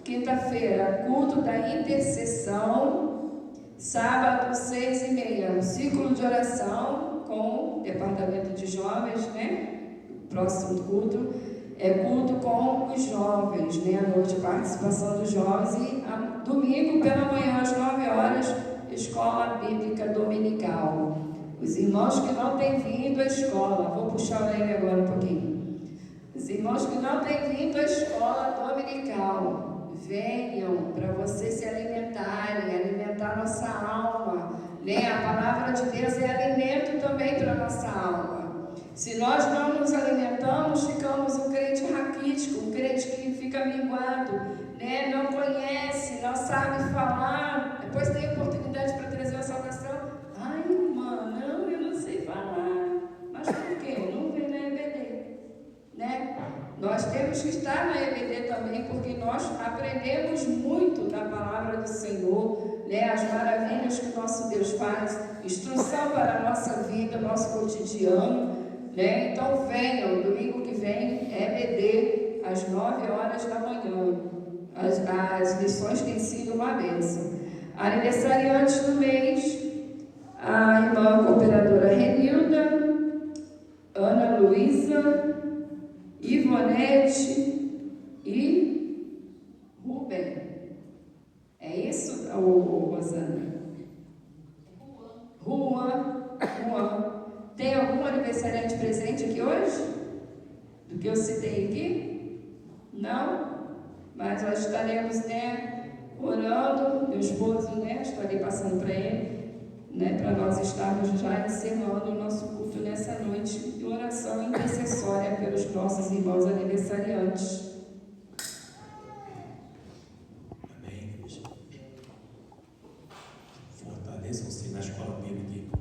Quinta-feira, culto da intercessão. Sábado, 6h30, ciclo de oração com o departamento de jovens, né? Próximo culto é culto com os jovens, né? À noite, participação dos jovens. E domingo, pela manhã, às 9 horas, escola bíblica dominical. Os irmãos que não têm vindo à escola, vou puxar o leme agora um pouquinho. Os irmãos que não têm vindo à escola dominical, venham para vocês se alimentarem, alimentar nossa alma. Né? A palavra de Deus é alimento também para nossa alma. Se nós não nos alimentamos, ficamos um crente raquítico, um crente que fica minguado, né? Não conhece, não sabe falar, depois tem oportunidade para trazer a salvação. Ai, irmã, não, eu não sei falar. Mas por quê? Não vem na EBD, né? Nós temos que estar na EBD também, porque nós aprendemos muito da palavra palavra do Senhor, né? As maravilhas que o nosso Deus faz, instrução para a nossa vida, nosso cotidiano, né? Então venham, domingo que vem, EBD, às 9 horas da manhã. As lições têm sido uma bênção. Aniversariantes do mês, a irmã cooperadora Renilda, Ana Luísa, Ivonete e Rubem. É isso, Rosana? Juan. Tem algum aniversariante presente aqui hoje? Do que eu citei aqui? Não? Mas nós estaremos, né, orando. Meu esposo, né, estarei passando para ele, né, para nós estarmos já encerrando o nosso culto nessa noite de oração intercessória pelos nossos irmãos aniversariantes. Amém, igreja. Fortaleçam-se na escola bíblica.